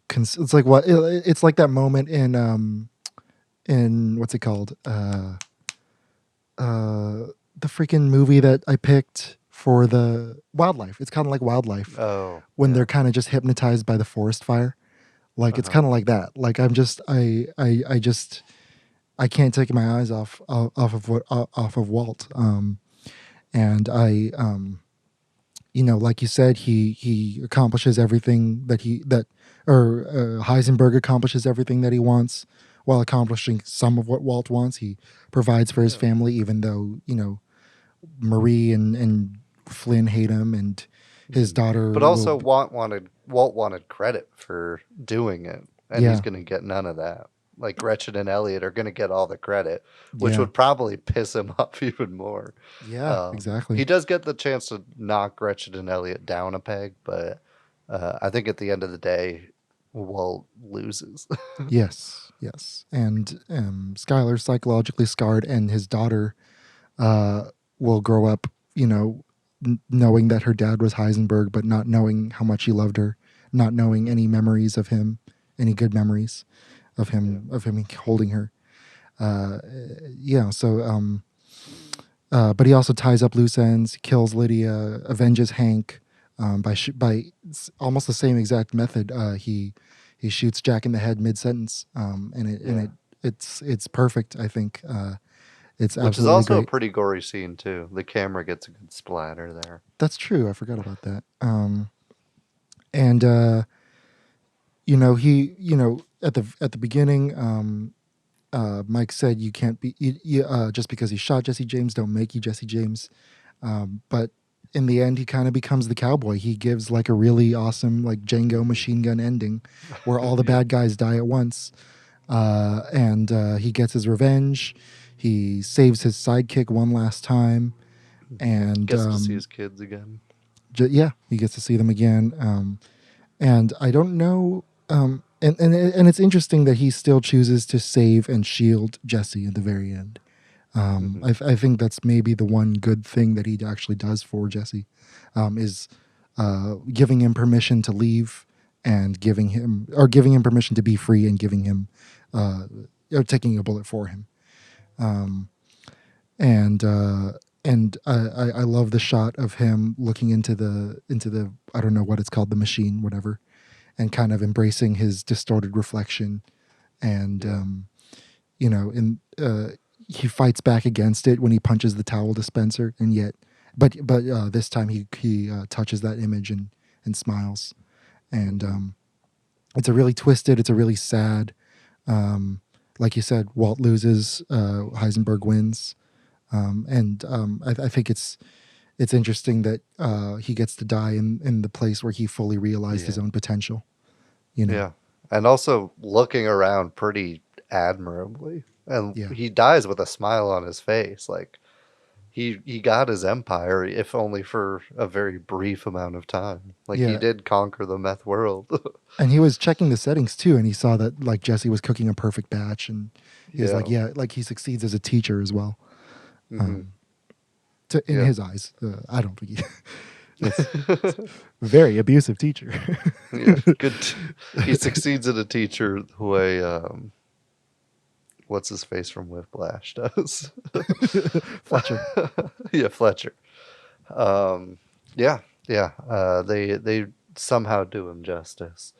It's like what it's like that moment in what's it called? The freaking movie that I picked for the Wildlife. It's kind of like Wildlife.
Oh,
when they're kind of just hypnotized by the forest fire. Like it's kind of like that. Like I'm just I can't take my eyes off of Walt. And I like you said, he accomplishes everything that Heisenberg accomplishes everything that he wants while accomplishing some of what Walt wants. He provides for his family, even though Marie and Flynn hate him, and his daughter.
but also Walt wanted credit for doing it, and he's going to get none of that. Like Gretchen and Elliot are going to get all the credit, which would probably piss him off even more.
Yeah, exactly.
He does get the chance to knock Gretchen and Elliot down a peg, but I think at the end of the day, Walt loses.
Yes. And Skylar's psychologically scarred, and his daughter will grow up, knowing that her dad was Heisenberg, but not knowing how much he loved her, not knowing any memories of him, any good memories of him holding her. But he also ties up loose ends, kills Lydia, avenges Hank by almost the same exact method. He shoots Jack in the head mid-sentence, and it's perfect. I think it's absolutely
which is also
great.
a pretty gory scene too. The camera gets a good splatter there.
That's true. I forgot about that. At the beginning, Mike said you can't be just because he shot Jesse James, don't make you Jesse James. But in the end, he kind of becomes the cowboy. He gives like a really awesome like Django machine gun ending, where all the bad guys die at once, and he gets his revenge. He saves his sidekick one last time, and
gets to see his kids again.
He gets to see them again. And I don't know. And it's interesting that he still chooses to save and shield Jesse at the very end. I think that's maybe the one good thing that he actually does for Jesse, is giving him permission to leave and giving him permission to be free and giving him taking a bullet for him. And I love the shot of him looking into the I don't know what it's called, the machine, whatever, and kind of embracing his distorted reflection, and he fights back against it when he punches the towel dispenser, and yet, but this time he touches that image and smiles, and it's a really twisted, it's a really sad, like you said, Walt loses, Heisenberg wins. I think it's interesting that he gets to die in the place where he fully realized his own potential.
Yeah, and also looking around pretty admirably, and he dies with a smile on his face. Like he got his empire, if only for a very brief amount of time. Like he did conquer the meth world.
And he was checking the settings too, and he saw that like Jesse was cooking a perfect batch, and he was like, like he succeeds as a teacher as well. In his eyes, I don't think very abusive teacher.
Good. He succeeds as a teacher who what's his face from Whiplash does.
Fletcher.
Fletcher. They somehow do him justice,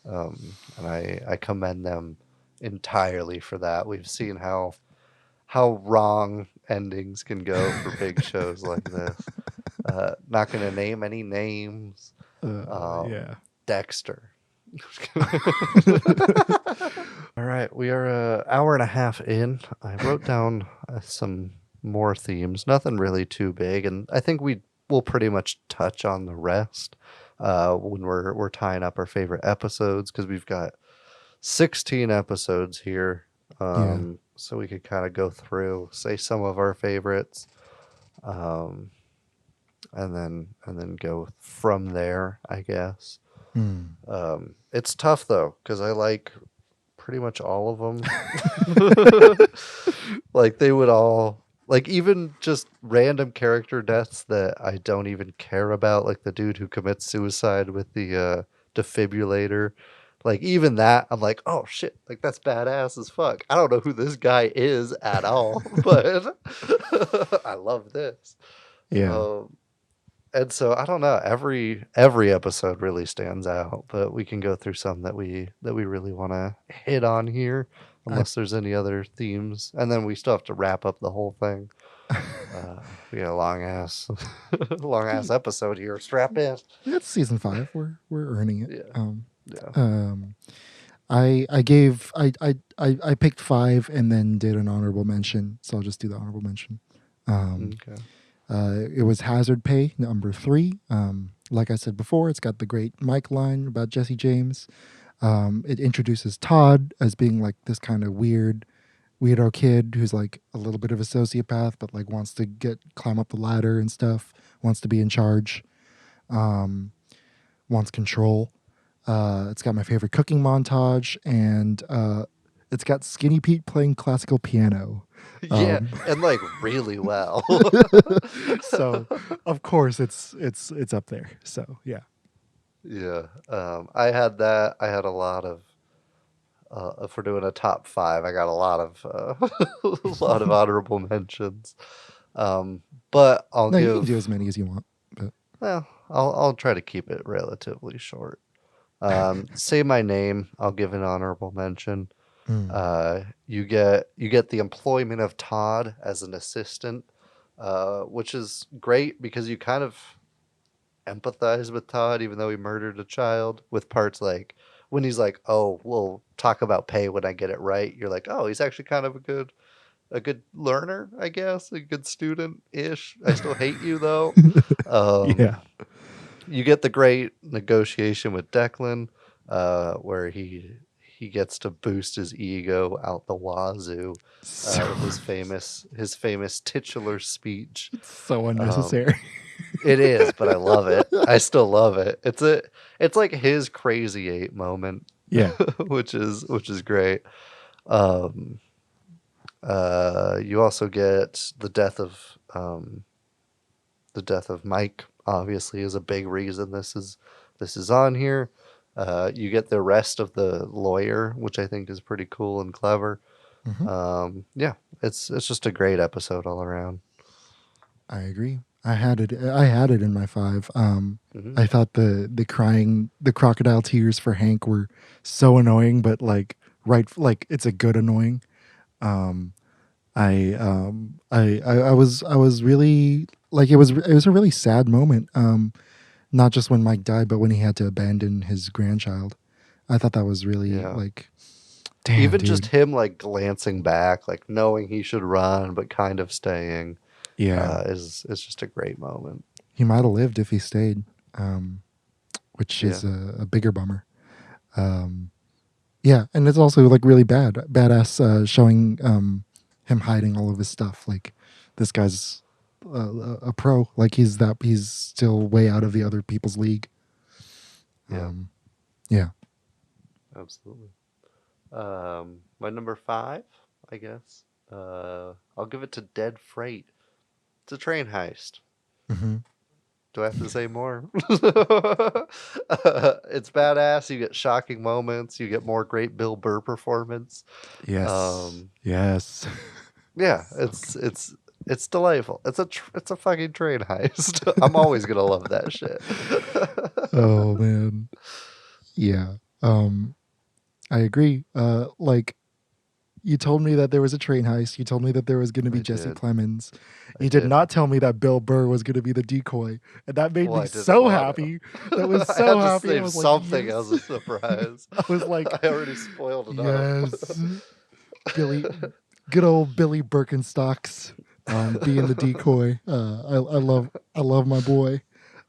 and I commend them entirely for that. We've seen how wrong endings can go for big shows like this. Not going to name any names. Dexter. All right, we are an hour and a half in. I wrote down some more themes, nothing really too big, and I think we will pretty much touch on the rest when we're tying up our favorite episodes, because we've got 16 episodes here. So we could kind of go through, say some of our favorites, and then go from there, I guess. It's tough though, because I like pretty much all of them. Like they would all, like even just random character deaths that I don't even care about, like the dude who commits suicide with the defibrillator. Like even that, I'm like, oh shit, like that's badass as fuck. I don't know who this guy is at all, but I love this. And so I don't know. Every episode really stands out, but we can go through some that we really want to hit on here, unless there's any other themes, and then we still have to wrap up the whole thing. We got a long ass episode here. Strap in.
It's season 5. We're earning it. I picked 5 and then did an honorable mention, so I'll just do the honorable mention.
Okay.
It was Hazard Pay, number 3. Like I said before, it's got the great Mike line about Jesse James. It introduces Todd as being like this kind of weirdo kid who's like a little bit of a sociopath, but like wants to climb up the ladder and stuff, wants to be in charge, wants control. It's got my favorite cooking montage, and it's got Skinny Pete playing classical piano.
And like really well.
So of course it's up there. So yeah.
I had that. I had a lot of if we're doing a top 5, I got a lot of a lot of honorable mentions. But
you can do as many as you want. But
well, I'll try to keep it relatively short. Say My Name, I'll give an honorable mention. You get the employment of Todd as an assistant, which is great because you kind of empathize with Todd, even though he murdered a child, with parts like when he's like, oh, we'll talk about pay when I get it right. You're like, oh, he's actually kind of a good learner, I guess, a good student-ish. I still hate you though. You get the great negotiation with Declan, where he gets to boost his ego out the wazoo with his famous titular speech.
It's so unnecessary.
It is, but I love it. I still love it. It's like his Crazy 8 moment.
Yeah.
which is great. You also get the death of Mike. Obviously, is a big reason this is on here. You get the arrest of the lawyer, which I think is pretty cool and clever. It's just a great episode all around.
I agree. I had it. I had it in my 5.
Hmm.
I thought the crying, the crocodile tears for Hank were so annoying, but like like it's a good annoying. Um, I was really like it was a really sad moment. Not just when Mike died, but when he had to abandon his grandchild. I thought that was really
Yeah.
like, damn,
Even just
dude.
him like glancing back, like knowing he should run but kind of staying,
Yeah,
is just a great moment.
he might have lived if he stayed, which
Yeah.
is a bigger bummer. Yeah, and it's also like really badass showing him hiding all of his stuff. Like this guy's a pro. Like he's still way out of the other people's league.
Yeah.
Yeah.
Absolutely. My number 5, I guess. I'll give it to Dead Freight. It's a train heist.
Hmm.
Do I have to say more? It's badass. You get shocking moments. You get more great Bill Burr performance.
Yes.
Um,
Yes.
yeah, it's delightful. It's a fucking train heist. I'm always gonna love that shit.
Oh man. Yeah. I agree. Like you told me that there was a train heist. You told me that there was going to be
I
Jesse
did.
Plemons.
I
You did
did.
not tell me that Bill Burr was going to be the decoy, and that made
Well,
me
I didn't
so
want to.
happy. That was
I
so
had to
happy. I
save
was like,
something as a
yes.
surprise.
I was like,
I already spoiled enough.
yes, Billy, good old Billy Birkenstocks, being the decoy. I love my boy.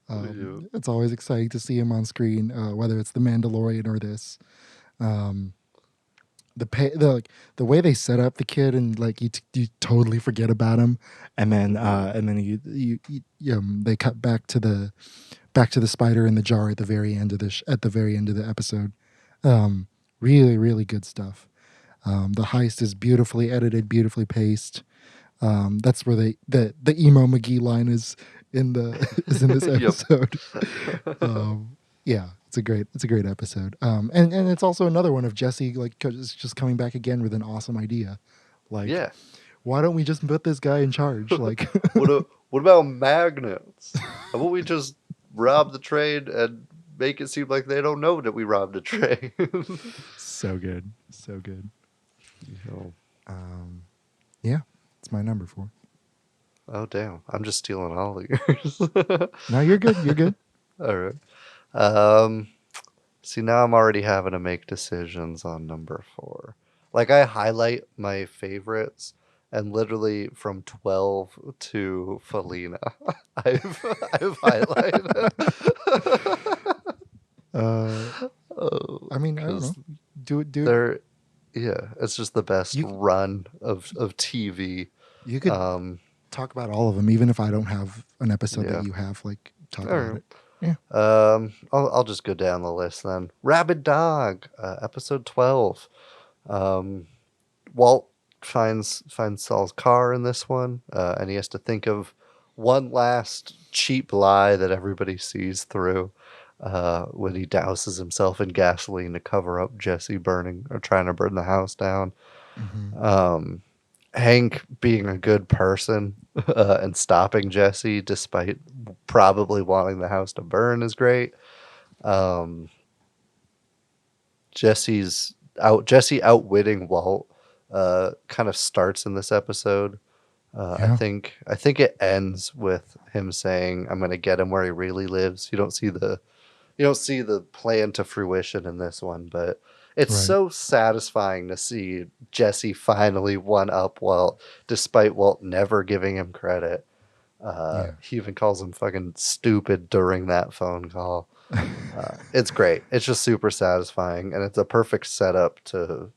Yeah.
It's always exciting to see him on screen, whether it's The Mandalorian or this. Um, like the way they set up the kid and like you totally forget about him, and then they cut back to the spider in the jar at the very end of at the very end of the episode. Really really good stuff. The heist is beautifully edited, beautifully paced. That's where the emo McGee line is in the is in this
Yep.
episode. Yeah, it's a great episode. And it's also another one of Jesse like just coming back again with an awesome idea. Like,
Yeah.
why don't we just put this guy in charge? Like,
What about magnets? How about we just rob the train and make it seem like they don't know that we robbed a train?
so good, so good.
Oh,
Yeah, it's my number 4.
oh, damn. I'm just stealing all of yours.
No, you're good. You're good.
All right. Um, See, now I'm already having to make decisions on number 4. Like, I highlight my favorites, and literally from 12 to Felina, I've highlighted.
I mean, I don't
'Cause
know. Do it. Do it.
they're, yeah, it's just the best
You
run of TV.
you could
Um,
talk about all of them, even if I don't have an episode
yeah.
that you have. Like, talk
All
about
right.
it. Yeah.
I'll just go down the list then. Rabid Dog, episode 12. Um, Walt finds Saul's car in this one, and he has to think of one last cheap lie that everybody sees through when he douses himself in gasoline to cover up Jesse burning or trying to burn the house down.
Mm-hmm.
Hank being a good person and stopping Jesse despite probably wanting the house to burn is great. Um, Jesse outwitting Walt kind of starts in this episode.
Yeah.
I think it ends with him saying, "I'm going to get him where he really lives." You don't see the plan to fruition in this one, but it's
Right.
so satisfying to see Jesse finally one up Walt, despite Walt never giving him credit.
Yeah.
He even calls him fucking stupid during that phone call. It's great. It's just super satisfying, and it's a perfect setup to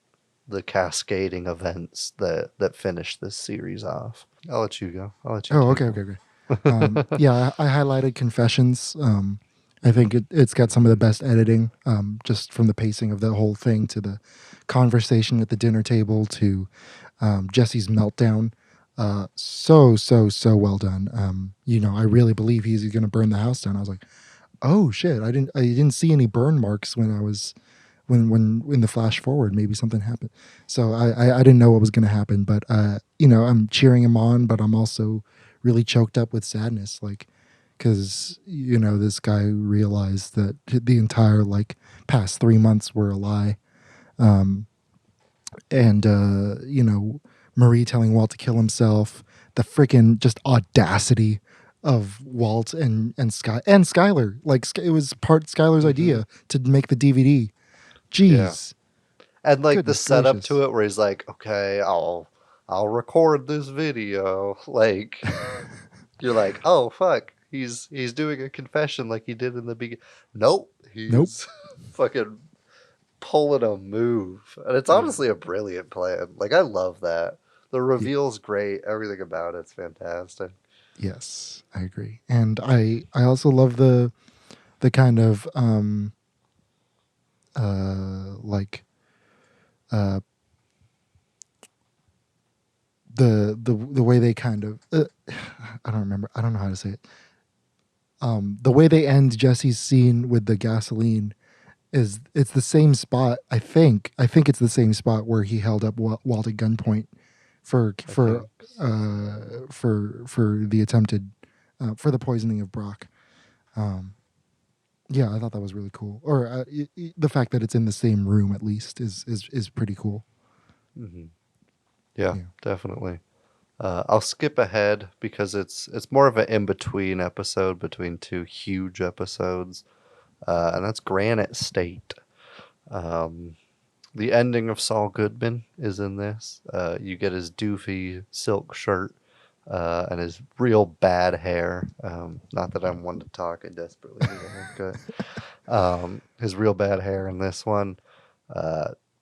the cascading events that finish this series off. I'll let you go. I'll let you.
Oh,
take
okay,
it.
okay, okay. Yeah, I highlighted Confessions. I think it's got some of the best editing, just from the pacing of the whole thing to the conversation at the dinner table to Jesse's meltdown. So well done. I really believe he's going to burn the house down. I was like, oh shit, I didn't see any burn marks when I was when in the flash forward. Maybe something happened. So I didn't know what was going to happen, but I'm cheering him on, but I'm also really choked up with sadness, like because this guy realized that the entire like past 3 months were a lie, and Marie telling Walt to kill himself, the freaking just audacity of Walt and Skylar, like it was part Skylar's idea to make the DVD. Jeez.
And like the
Goodness
setup
gracious.
to it where he's like, okay, I'll record this video. Like you're like, oh fuck, he's doing a confession like he did in the beginning. Nope,
Nope.
he's fucking pulling a move. And it's honestly a brilliant plan. Like I love that. The reveal's great. Everything about it's fantastic.
Yes, I agree. And I also love the kind of like the way they kind of I don't know how to say it. The way they end Jesse's scene with the gasoline it's the same spot. I think it's the same spot where he held up Walt at gunpoint for the attempted for the poisoning of Brock. Yeah, I thought that was really cool. Or the fact that it's in the same room at least is pretty cool.
Yeah, definitely. I'll skip ahead because it's more of an in-between episode between two huge episodes, and that's Granite State. The ending of Saul Goodman is in this. You get his doofy silk shirt and his real bad hair. Not that I'm one to talk, I desperately need a haircut. His real bad hair in this one.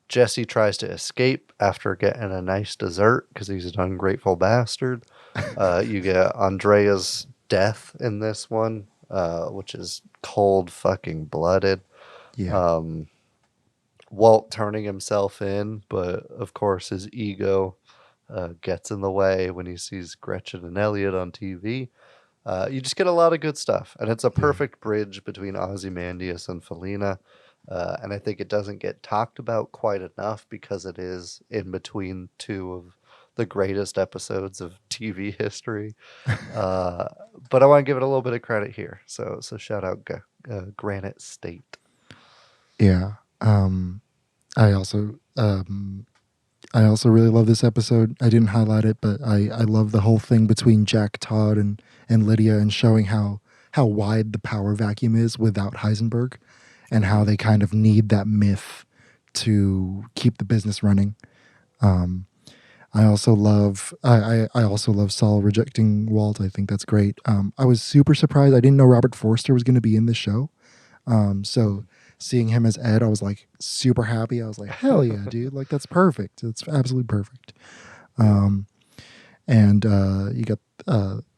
Jesse tries to escape after getting a nice dessert because he's an ungrateful bastard. You get Andrea's death in this one, which is cold fucking blooded.
Yeah.
Walt turning himself in, but of course his ego gets in the way when he sees Gretchen and Elliot on TV. You just get a lot of good stuff, and it's a perfect bridge between Ozymandias and Felina. And I think it doesn't get talked about quite enough because it is in between two of the greatest episodes of TV history. But I want to give it a little bit of credit here. So shout out Granite State.
Yeah. I also really love this episode. I didn't highlight it, but I love the whole thing between Jack, Todd, and Lydia, and showing how wide the power vacuum is without Heisenberg, and how they kind of need that myth to keep the business running. I also love Saul rejecting Walt. I think that's great. I was super surprised. I didn't know Robert Forster was going to be in this show. So seeing him as Ed, I was like super happy. I was like, hell yeah, dude! Like that's perfect. It's absolutely perfect. And you got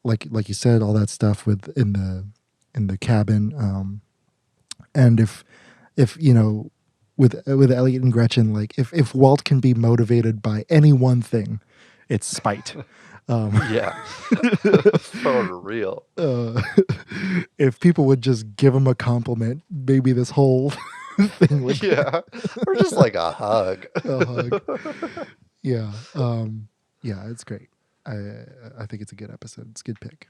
like you said, all that stuff in the cabin. And if with Elliot and Gretchen, like if Walt can be motivated by any one thing, it's spite.
Yeah, for real.
If people would just give him a compliment, maybe this whole thing would
or just like a hug.
a hug. Yeah, yeah, it's great. I think it's a good episode. It's a good pick.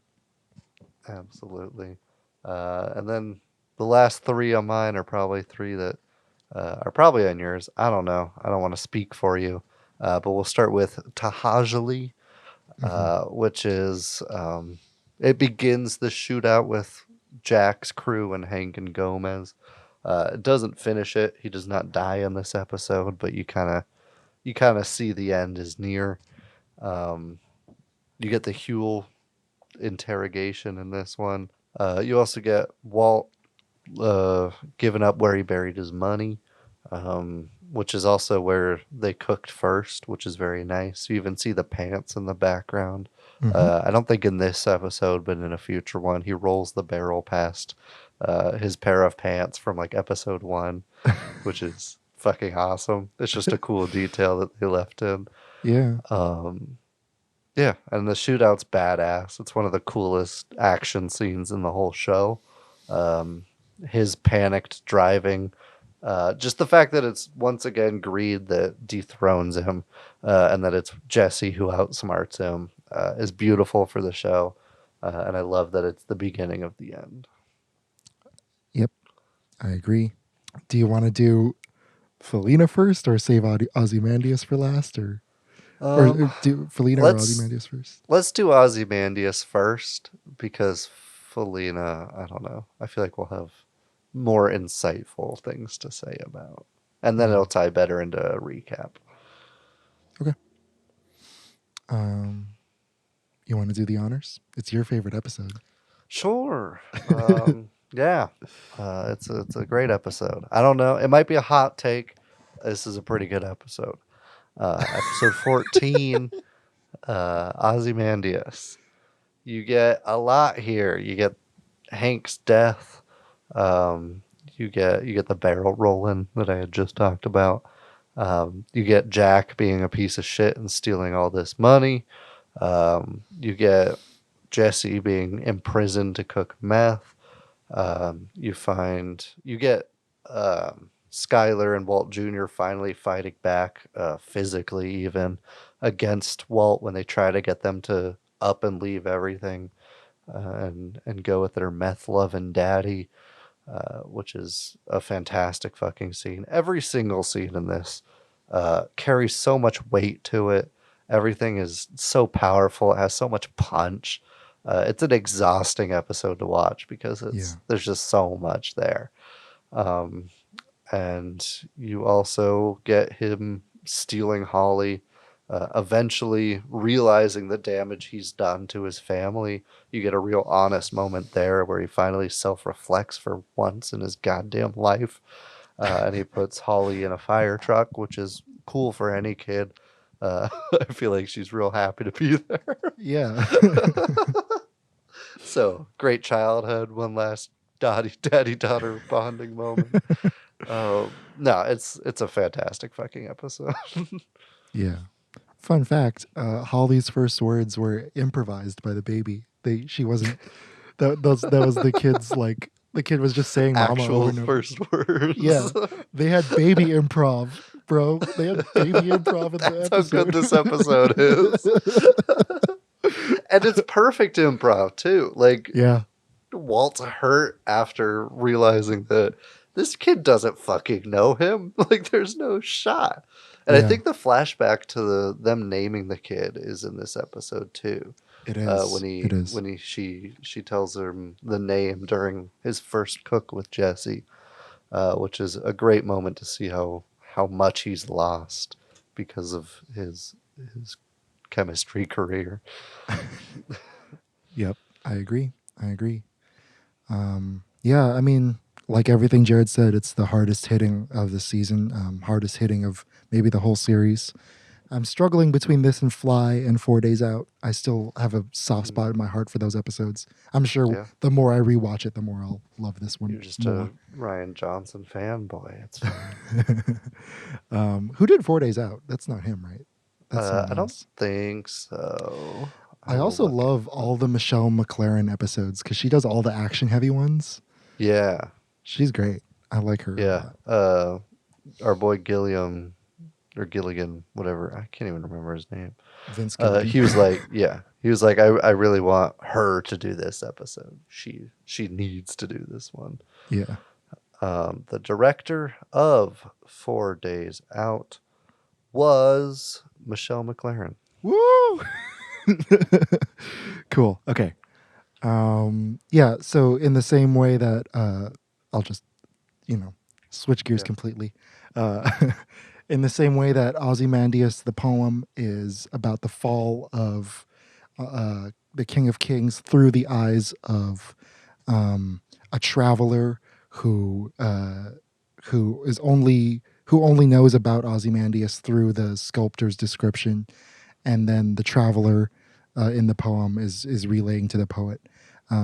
Absolutely. And then the last three on mine are probably three that are probably on yours. I don't know. I don't want to speak for you. But we'll start with Tahajuli, which is it begins the shootout with Jack's crew and Hank and Gomez. It doesn't finish it. He does not die in this episode, but you kind of see the end is near. You get the Huel interrogation in this one. You also get Walt giving up where he buried his money, which is also where they cooked first, which is very nice. You even see the pants in the background. I don't think in this episode, but in a future one, he rolls the barrel past his pair of pants from like episode 1, which is fucking awesome. It's just a cool detail that they left in.
Yeah.
Yeah, and the shootout's badass. It's one of the coolest action scenes in the whole show. His panicked driving, just the fact that it's once again greed that dethrones him, and that it's Jesse who outsmarts him. is beautiful for the show, and I love that it's the beginning of the end.
Yep, I agree. Do you want to do Felina first, or save Ozymandias for last, or do Felina or
let's
Ozymandias first?
let's do Ozymandias first because Felina, I don't know. I feel like we'll have more insightful things to say about, and then it'll tie better into a recap.
Okay. You want to do the honors? It's your favorite episode.
Sure. Yeah. It's a great episode. I don't know. It might be a hot take. This is a pretty good episode. Episode 14, Ozymandias. You get a lot here. You get Hank's death. You get the barrel rolling that I had just talked about. You get Jack being a piece of shit and stealing all this money. You get Jesse being imprisoned to cook meth. You get Skyler and Walt Jr. finally fighting back physically even against Walt when they try to get them to up and leave everything and go with their meth loving daddy, which is a fantastic fucking scene. Every single scene in this carries so much weight to it. Everything is so powerful. It has so much punch. It's an exhausting episode to watch because there's just so much there. And you also get him stealing Holly, eventually realizing the damage he's done to his family. You get a real honest moment there where he finally self-reflects for once in his goddamn life. And he puts Holly in a fire truck, which is cool for any kid. I feel like she's real happy to be there.
Yeah.
So great childhood, one last daddy-daughter bonding moment. No, it's a fantastic fucking episode.
Yeah. Fun fact: Holly's first words were improvised by the baby. She wasn't. That was the kid's like. The kid was just saying "mama"
Actual
over and over.
first words.
Yeah, they had baby improv, bro. They had baby improv in the
That's how
episode.
good this episode is. And it's perfect improv too. Like,
Yeah,
Walt's hurt after realizing that this kid doesn't fucking know him. Like, there's no shot. And I
Yeah.
think the flashback to them naming the kid is in this episode too.
it is.
When she tells him the name during his first cook with Jesse, which is a great moment to see how much he's lost because of his chemistry career.
Yep, I agree. Yeah, I mean, like everything Jared said, it's the hardest hitting of the season, hardest hitting of maybe the whole series. I'm struggling between this and Fly and 4 Days Out. I still have a soft spot in my heart for those episodes. I'm sure the more I rewatch it, the more I'll love this one.
You're just
more.
a Ryan Johnson fanboy. It's fine.
Who did 4 Days Out? That's not him, right? That's someone
I don't
else.
think so.
I also love all the Michelle McLaren episodes because she does all the action heavy ones.
Yeah.
She's great. I like her.
Yeah. Our boy Gilligan, whatever. I can't even remember his name.
Vince Gilligan.
He was like, I really want her to do this episode. She needs to do this one.
Yeah.
The director of 4 Days Out was Michelle McLaren.
Woo! Cool. Okay. Yeah. So in the same way that I'll just, switch gears completely. In the same way that Ozymandias, the poem, is about the fall of the King of Kings through the eyes of a traveler who only knows about Ozymandias through the sculptor's description, and then the traveler in the poem is relaying to the poet.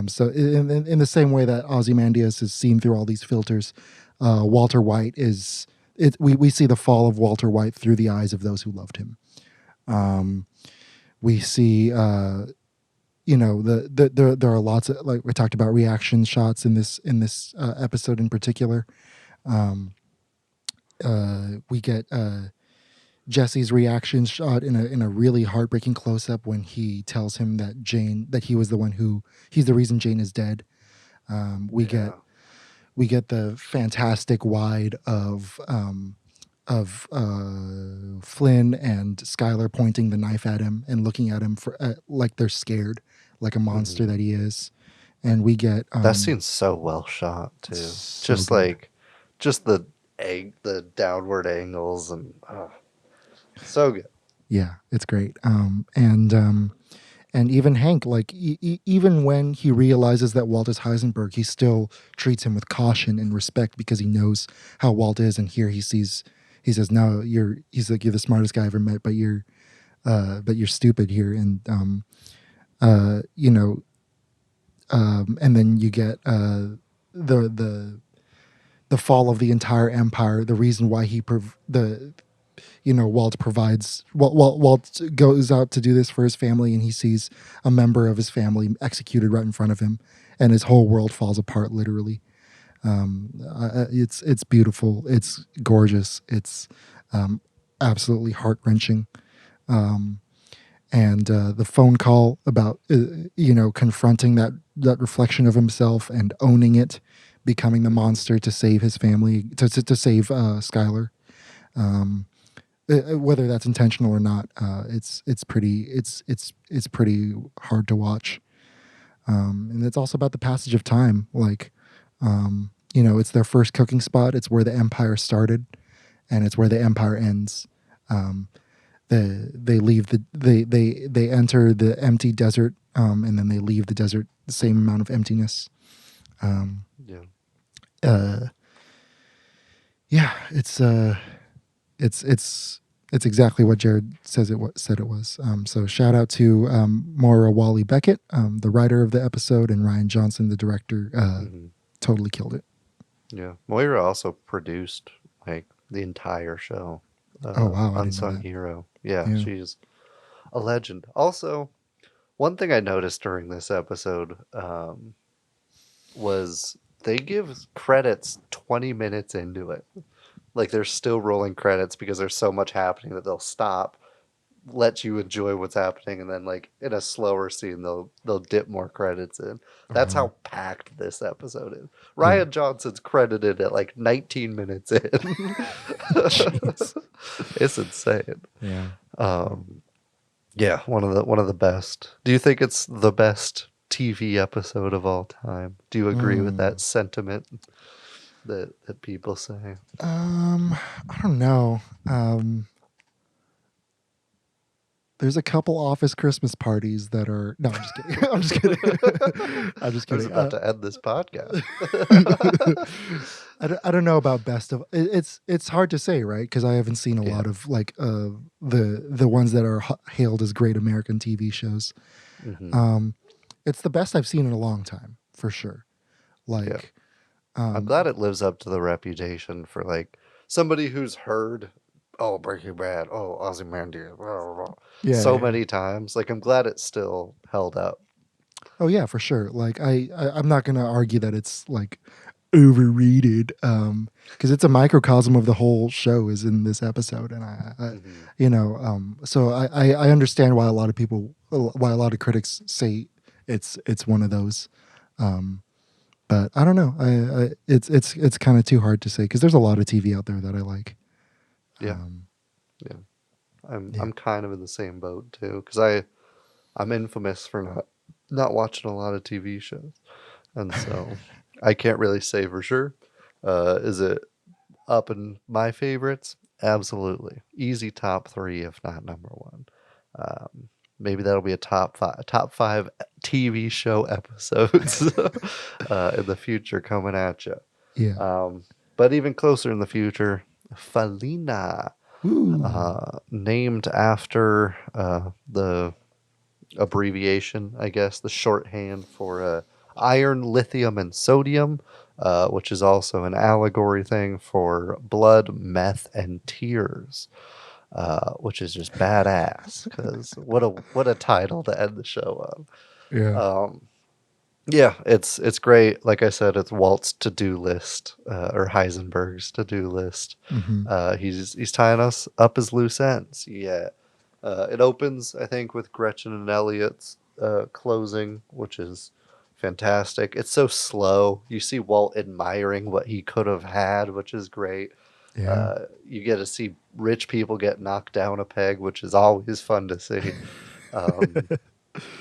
So in the same way that Ozymandias is seen through all these filters, Walter White is. We see the fall of Walter White through the eyes of those who loved him. We see, there are lots of, like we talked about, reaction shots in this episode in particular. We get Jesse's reaction shot in a really heartbreaking close up when he tells him that he was the one who he's the reason Jane is dead. We get the fantastic wide of Flynn and Skylar pointing the knife at him and looking at him for like they're scared, like a monster that he is. And we get
that scene's so well shot too.
so
Just
good.
like, just the downward angles and so good.
Yeah, it's great. And even Hank, like even when he realizes that Walt is Heisenberg, he still treats him with caution and respect because he knows how Walt is. And here he says, "No, he's like, you're the smartest guy I ever met, but you're stupid here." And and then you get the fall of the entire empire. The reason why Walt goes out to do this for his family, and he sees a member of his family executed right in front of him, and his whole world falls apart literally. It's beautiful, it's gorgeous, it's absolutely heart-wrenching. And the phone call about confronting that reflection of himself and owning it, becoming the monster to save his family, to save Skylar. Whether that's intentional or not, it's pretty hard to watch. And it's also about the passage of time. Like, it's their first cooking spot. It's where the empire started, and it's where the empire ends. They enter the empty desert, and then they leave the desert the same amount of emptiness. It's exactly what Jared said it was. So shout out to Maura Wally Beckett, the writer of the episode, and Ryan Johnson, the director. Totally killed it.
Yeah, Moira also produced like the entire show.
Oh wow,
Unsung Hero. Yeah, she's a legend. Also, one thing I noticed during this episode was they give credits 20 minutes into it. Like they're still rolling credits because there's so much happening that they'll stop, let you enjoy what's happening, and then like in a slower scene they'll dip more credits in. That's how packed this episode is. Ryan Johnson's credited at like 19 minutes in. It's insane.
Yeah.
Yeah, one of the best. Do you think it's the best TV episode of all time? Do you agree with that sentiment that people say?
I don't know. There's a couple Office Christmas parties that are. No, I'm just kidding. I'm just kidding. I'm just
I was
kidding.
about to end this podcast.
I don't know about best of. It's hard to say, right? Because I haven't seen a lot of like the ones that are hailed as great American TV shows. It's the best I've seen in a long time, for sure. Like,
I'm glad it lives up to the reputation for like somebody who's heard, oh, Breaking Bad, oh, Ozymandias, blah, blah, blah, many times. Like, I'm glad it's still held up.
Oh yeah, for sure. Like I'm not gonna argue that it's like overrated, because it's a microcosm of the whole show is in this episode, and so I understand why a lot of critics say it's one of those, but I don't know. It's kind of too hard to say because there's a lot of TV out there that I like.
I'm kind of in the same boat too because I'm infamous for not watching a lot of TV shows, and so I can't really say for sure. Is it up in my favorites? Absolutely, easy top 3 if not number 1. Maybe that'll be a top 5 TV show episodes in the future coming at you.
Yeah.
But even closer in the future, Felina, named after the abbreviation, I guess, the shorthand for iron, lithium, and sodium, which is also an allegory thing for blood, meth, and tears. Which is just badass because what a title to end the show on.
Yeah.
Yeah, it's great. Like I said, it's Walt's to-do list, or Heisenberg's to-do list.
Hmm.
He's tying us up his loose ends. Yeah, it opens, I think, with Gretchen and Elliot's closing, which is fantastic. It's so slow. You see Walt admiring what he could have had, which is great.
Yeah.
You get to see rich people get knocked down a peg, which is always fun to see. Um,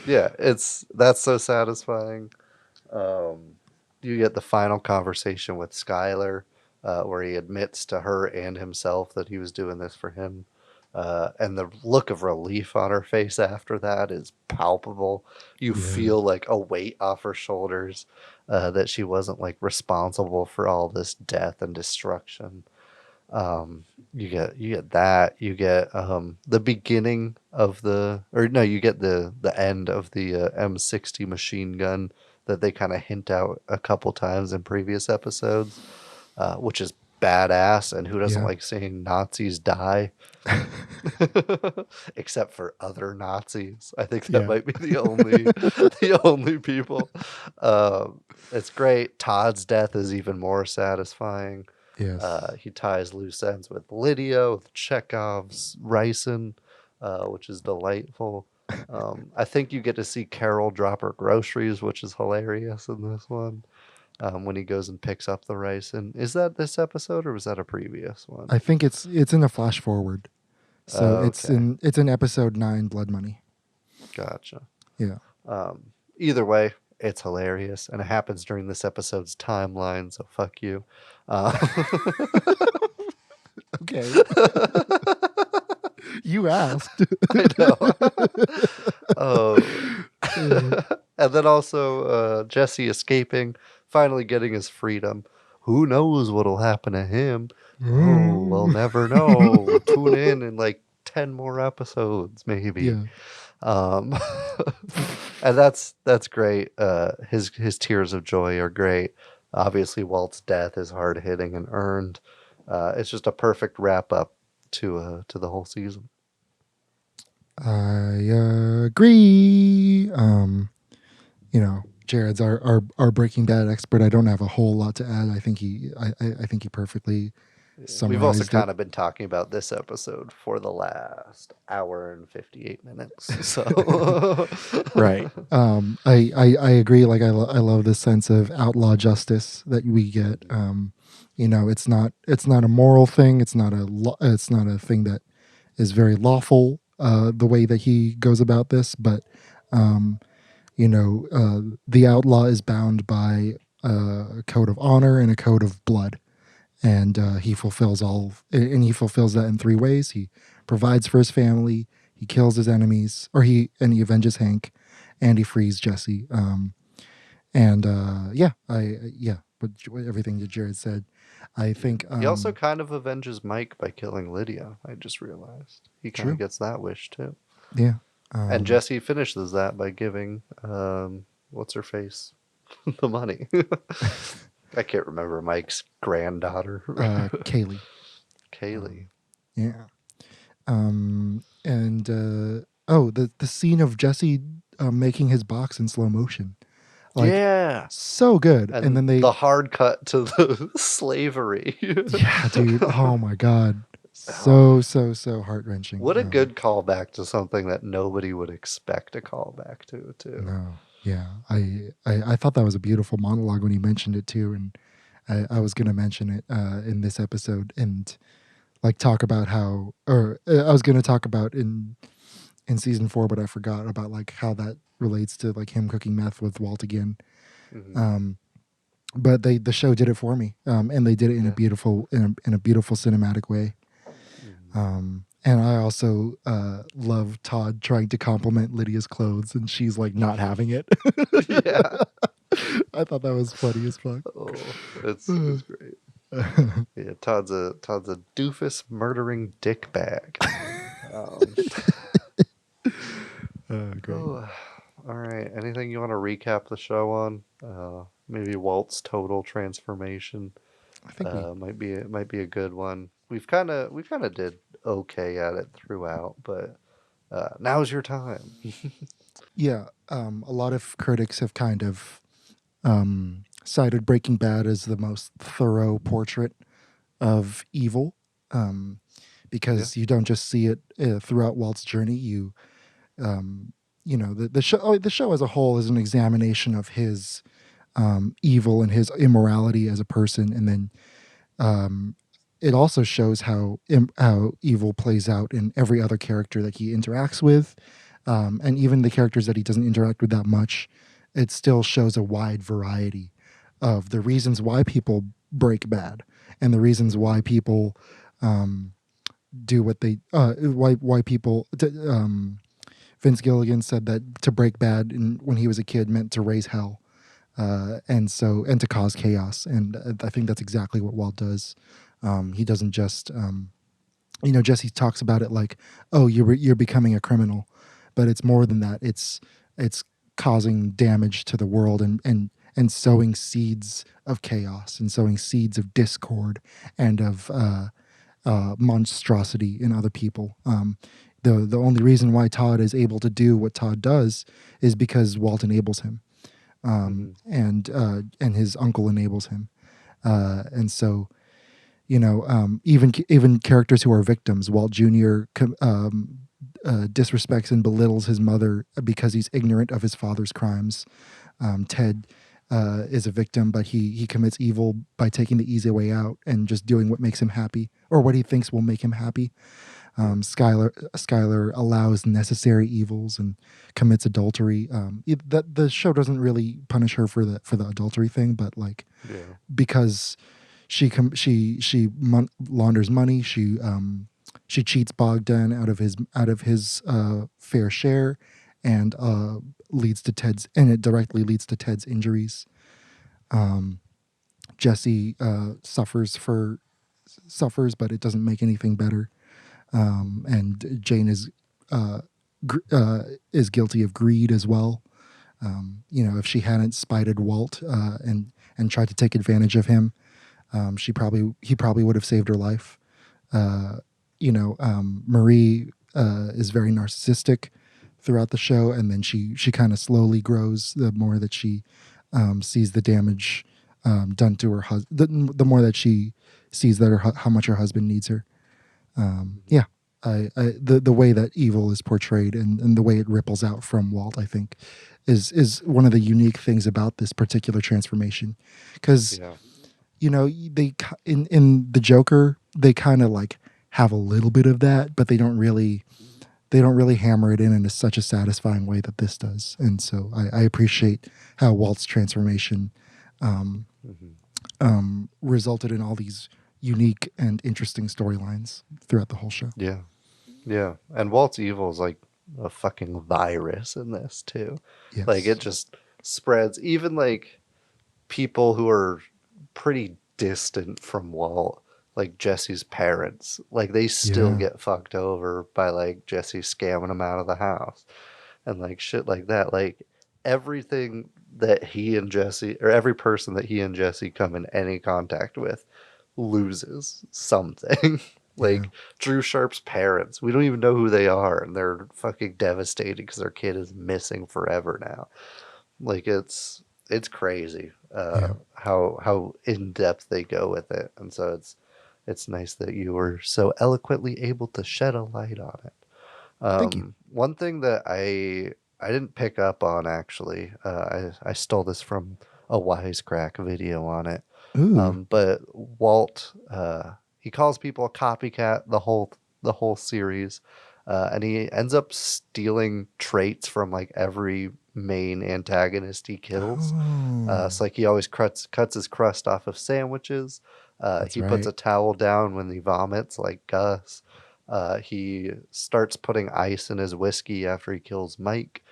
yeah, that's so satisfying. Um, you get the final conversation with Skylar, where he admits to her and himself that he was doing this for him. And the look of relief on her face after that is palpable. You
Yeah.
feel like a weight off her shoulders, that she wasn't like responsible for all this death and destruction. You get that. You get the beginning of you get the end of the M60 machine gun that they kind of hint out a couple times in previous episodes, which is badass. And who doesn't
Yeah.
like seeing Nazis die? Except for other Nazis. I think that
Yeah.
might be the only the only people. It's great. Todd's death is even more satisfying.
Yes.
He ties loose ends with Lydia, with Chekhov's ricin, which is delightful. I think you get to see Carol drop her groceries, which is hilarious in this one. When he goes and picks up the ricin. Is that this episode or was that a previous one?
I think it's in a flash forward. So
Okay.
it's in episode 9, Blood Money.
Gotcha.
Yeah.
Either way, it's hilarious, and it happens during this episode's timeline. So fuck you. Uh,
Okay. You asked.
I know. Oh. And then also Jesse escaping, finally getting his freedom. Who knows what'll happen to him? Oh, we'll never know. Tune in like 10 more episodes, maybe.
Yeah.
Um, and that's great. His tears of joy are great. Obviously, Walt's death is hard hitting and earned. It's just a perfect wrap up to the whole season.
I agree. Jared's our Breaking Bad expert. I don't have a whole lot to add. I think he perfectly summarized
We've also
it.
kind of been talking about this episode for the last hour and 58 minutes. So
Right. I agree. Like I love this sense of outlaw justice that we get. It's not a moral thing. It's not a thing that is very lawful. The way that he goes about this, but the outlaw is bound by a code of honor and a code of blood, and he fulfills that in 3 ways. He provides for his family, he kills his enemies, he avenges Hank, and he frees Jesse. But everything that Jared said, I think
he also kind of avenges Mike by killing Lydia. I just realized he kind
True.
of gets that wish too.
yeah.
And Jesse finishes that by giving what's her face the money. I can't remember Mike's granddaughter.
Kaylee.
Kaylee.
Yeah. The scene of Jesse making his box in slow motion.
Yeah.
So good. And then
the hard cut to the slavery.
yeah, dude. Oh my God. So heart-wrenching.
What a good callback to something that nobody would expect a callback to, too.
No. Yeah. I thought that was a beautiful monologue when he mentioned it too. And I was going to mention it in this episode and talk about how, or I was going to talk about in season 4, but I forgot about how that relates to him cooking meth with Walt again.
Mm-hmm.
But the show did it for me, and they did it in a beautiful cinematic way. And I also love Todd trying to compliment Lydia's clothes, and she's not having it.
Yeah.
I thought that was funny as fuck.
Oh, it's great. Yeah, Todd's a doofus murdering dick bag.
Great.
Oh, all right. Anything you want to recap the show on? Maybe Walt's total transformation.
I think
might be a good one. We've kind of did okay at it throughout, but now's your time.
yeah. A lot of critics have kind of cited Breaking Bad as the most thorough portrait of evil, because you don't just see it throughout Walt's journey. Um, the show as a whole is an examination of his evil and his immorality as a person, and then it also shows how evil plays out in every other character that he interacts with, and even the characters that he doesn't interact with that much. It still shows a wide variety of the reasons why people break bad and the reasons why people do what they why people. Vince Gilligan said that to break bad when he was a kid meant to raise hell, and to cause chaos. And I think that's exactly what Walt does. He doesn't just, Jesse talks about it like, oh, you're becoming a criminal, but it's more than that. It's causing damage to the world and sowing seeds of chaos and sowing seeds of discord and of monstrosity in other people. The only reason why Todd is able to do what Todd does is because Walt enables him, and his uncle enables him, and so even characters who are victims. Walt Jr. Disrespects and belittles his mother because he's ignorant of his father's crimes. Ted is a victim, but he commits evil by taking the easy way out and just doing what makes him happy or what he thinks will make him happy. Skylar allows necessary evils and commits adultery. The show doesn't really punish her for the adultery thing, but because she launders money, she cheats Bogdan out of his fair share, and it directly leads to Ted's injuries. Jesse suffers, but it doesn't make anything better. And Jane is guilty of greed as well. If she hadn't spited Walt and tried to take advantage of him, he probably would have saved her life. Marie is very narcissistic throughout the show, and then she kind of slowly grows the more that she sees the damage done to her husband. The more that she sees that how much her husband needs her. The way that evil is portrayed and the way it ripples out from Walt, I think, is one of the unique things about this particular transformation, because they in the Joker they kind of like have a little bit of that, but they don't really hammer it in such a satisfying way that this does. And so I appreciate how Walt's transformation resulted in all these unique and interesting storylines throughout the whole show.
Yeah. And Walt's evil is like a fucking virus in this too.
Yes.
Like it just spreads. Even like people who are pretty distant from Walt, like Jesse's parents, like they still get fucked over by like Jesse scamming them out of the house and like shit like that. Like everything that he and Jesse, or every person that he and Jesse come in any contact with, loses something. Like Drew Sharp's parents, we don't even know who they are, and they're fucking devastated because their kid is missing forever now. Like it's crazy how in depth they go with it, and so it's nice that you were so eloquently able to shed a light on it.
Thank you.
One thing that I didn't pick up on actually, I stole this from a Wisecrack video on it. But Walt, he calls people a copycat the whole series, and he ends up stealing traits from like every main antagonist he kills. So like he always cuts his crust off of sandwiches. He puts a towel down when he vomits, like Gus. He starts putting ice in his whiskey after he kills Mike.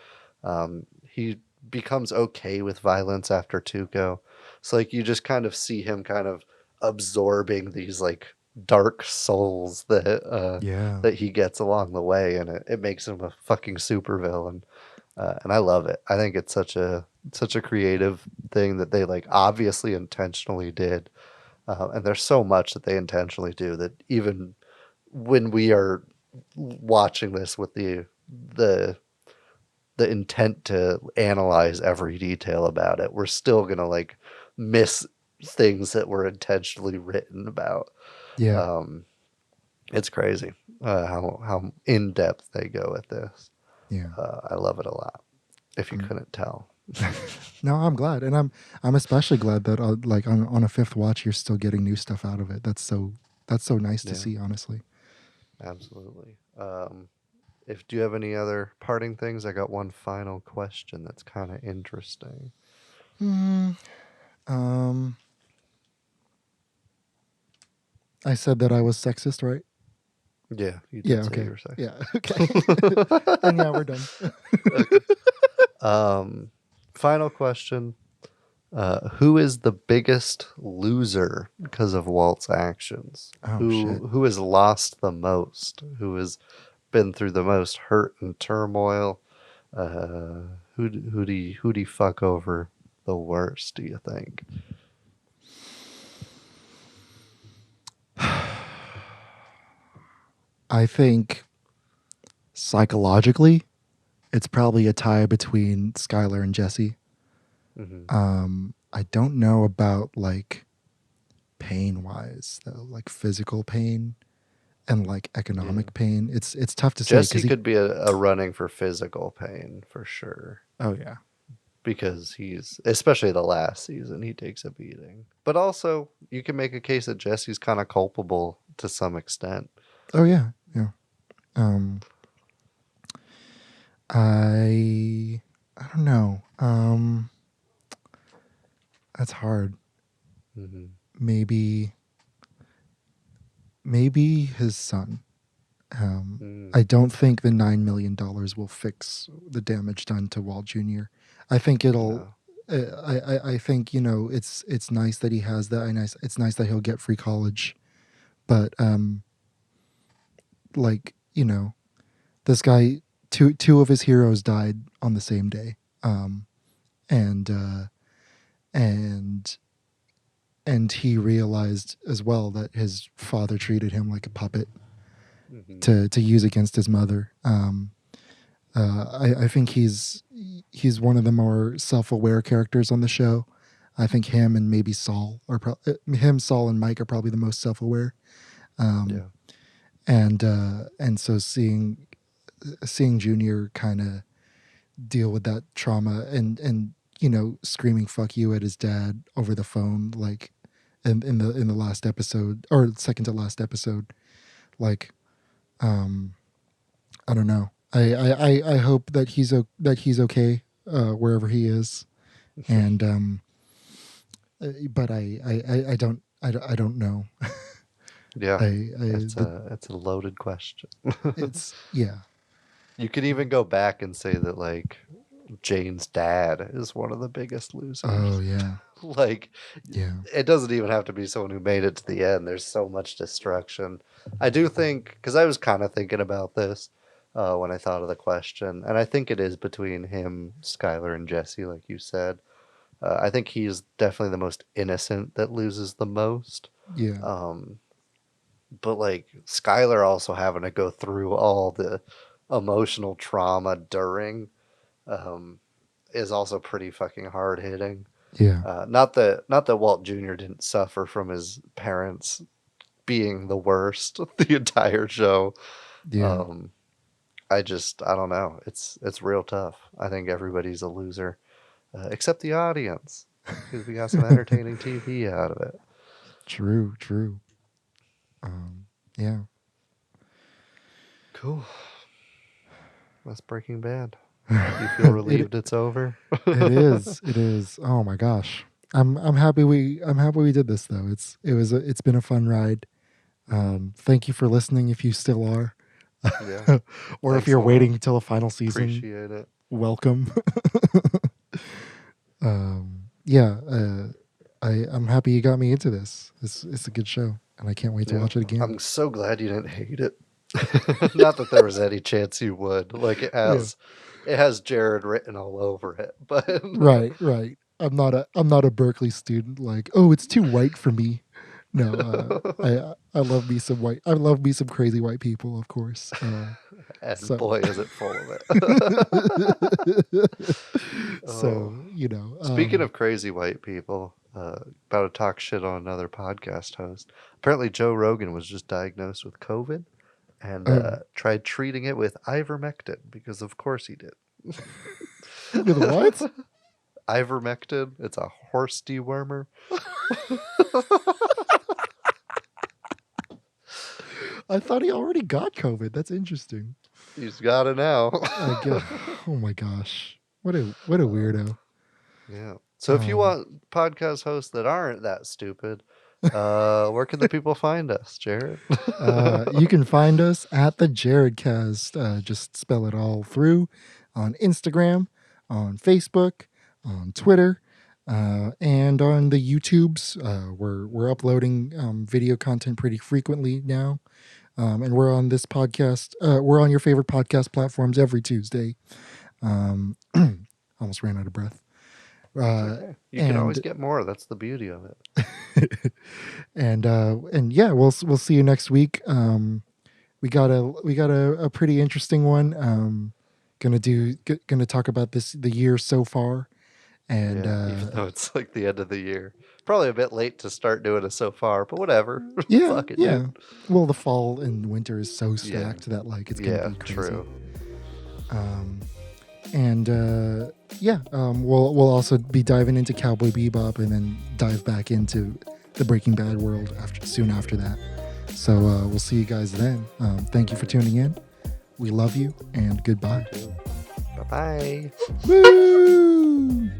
He becomes okay with violence after Tuco. So like you just kind of see him kind of absorbing these like dark souls that he gets along the way, and it makes him a fucking supervillain. And I love it. I think it's such a creative thing that they like obviously intentionally did. And there's so much that they intentionally do that even when we are watching this with the the intent to analyze every detail about it, we're still gonna like miss things that were intentionally written about.
Yeah.
It's crazy how in depth they go with this.
Yeah.
I love it a lot. If you couldn't tell.
No, I'm glad, and I'm especially glad that like on a fifth watch, you're still getting new stuff out of it. That's so nice to
Yeah.
see, honestly.
Absolutely. If do you have any other parting things? I got one final question that's kind of interesting.
I said that I was sexist, right?
Yeah, you did
Yeah.
say
Okay.
you were saying.
Yeah. Okay. And yeah, we're done.
Final question. Who is the biggest loser because of Walt's actions?
Oh, shit.
Who has lost the most? Who has been through the most hurt and turmoil? Who do you fuck over the worst, do you think?
I think psychologically, it's probably a tie between Skylar and Jesse. I don't know about like pain wise though, like physical pain and like economic pain. It's tough to say.
Jesse could be a running for physical pain for sure.
Oh yeah.
Because he's, especially the last season, he takes a beating. But also, you can make a case that Jesse's kind of culpable to some extent.
Oh yeah. Yeah. I don't know. That's hard. Maybe his son. I don't think the $9 million will fix the damage done to Walt Jr. I think it'll. I think it's nice that he has that. It's nice that he'll get free college, but like this guy, two of his heroes died on the same day, and he realized as well that his father treated him like a puppet to use against his mother. I think he's one of the more self-aware characters on the show. I think him and maybe Saul Saul and Mike are probably the most self-aware. And so seeing Junior kind of deal with that trauma and screaming "fuck you" at his dad over the phone, like in the last episode or second to last episode, like I don't know. I hope that he's okay wherever he is, and but I don't know.
Yeah, it's a loaded question.
It's yeah.
You could even go back and say that like Jane's dad is one of the biggest losers.
Oh yeah.
Like,
yeah,
it doesn't even have to be someone who made it to the end. There's so much destruction. I do think, because I was kind of thinking about this when I thought of the question, and I think it is between him, Skylar, and Jesse, like you said. I think he's definitely the most innocent that loses the most.
Yeah.
But like Skylar also having to go through all the emotional trauma during is also pretty fucking hard hitting.
Yeah.
Not that Walt Jr. didn't suffer from his parents being the worst the entire show.
Yeah.
I don't know. It's real tough. I think everybody's a loser, except the audience, because we got some entertaining TV out of it.
True. Yeah.
Cool. That's Breaking Bad. You feel relieved it's over?
It is. Oh my gosh. I'm happy we did this though. It's been a fun ride. Thank you for listening if you still are.
Yeah.
Or if you're waiting until the final season.
Appreciate it.
Welcome. I'm happy you got me into this. It's a good show and I can't wait to watch it again.
I'm so glad you didn't hate it. Not that there was any chance you would. Like it has Jared written all over it. But
Right. I'm not a Berkeley student like, oh, it's too white for me. No, I love me some white. I love me some crazy white people, of course.
and boy, is it full of it.
So,
Speaking of crazy white people, about to talk shit on another podcast host. Apparently, Joe Rogan was just diagnosed with COVID and tried treating it with ivermectin because, of course, he did.
with what?
Ivermectin. It's a horse dewormer.
I thought he already got COVID. That's interesting.
He's got it now.
I guess. Oh my gosh. What a weirdo.
Yeah. So if you want podcast hosts that aren't that stupid, where can the people find us, Jared?
You can find us at the Jaredcast. Just spell it all through on Instagram, on Facebook, on Twitter, and on the YouTubes. We're uploading video content pretty frequently now. And we're on this podcast. We're on your favorite podcast platforms every Tuesday. Almost ran out of breath.
Okay. You can always get more. That's the beauty of it.
and yeah, we'll see you next week. We got a pretty interesting one. Gonna talk about the year so far, and
even though it's like the end of the year, probably a bit late to start doing it so far, but whatever.
Yeah,
Fuck it,
yeah.
dude.
Well, the fall and winter is so stacked that like it's gonna be crazy.
True.
We'll also be diving into Cowboy Bebop and then dive back into the Breaking Bad world soon after that. So we'll see you guys then. Thank you for tuning in. We love you and goodbye.
Bye-bye.
Woo!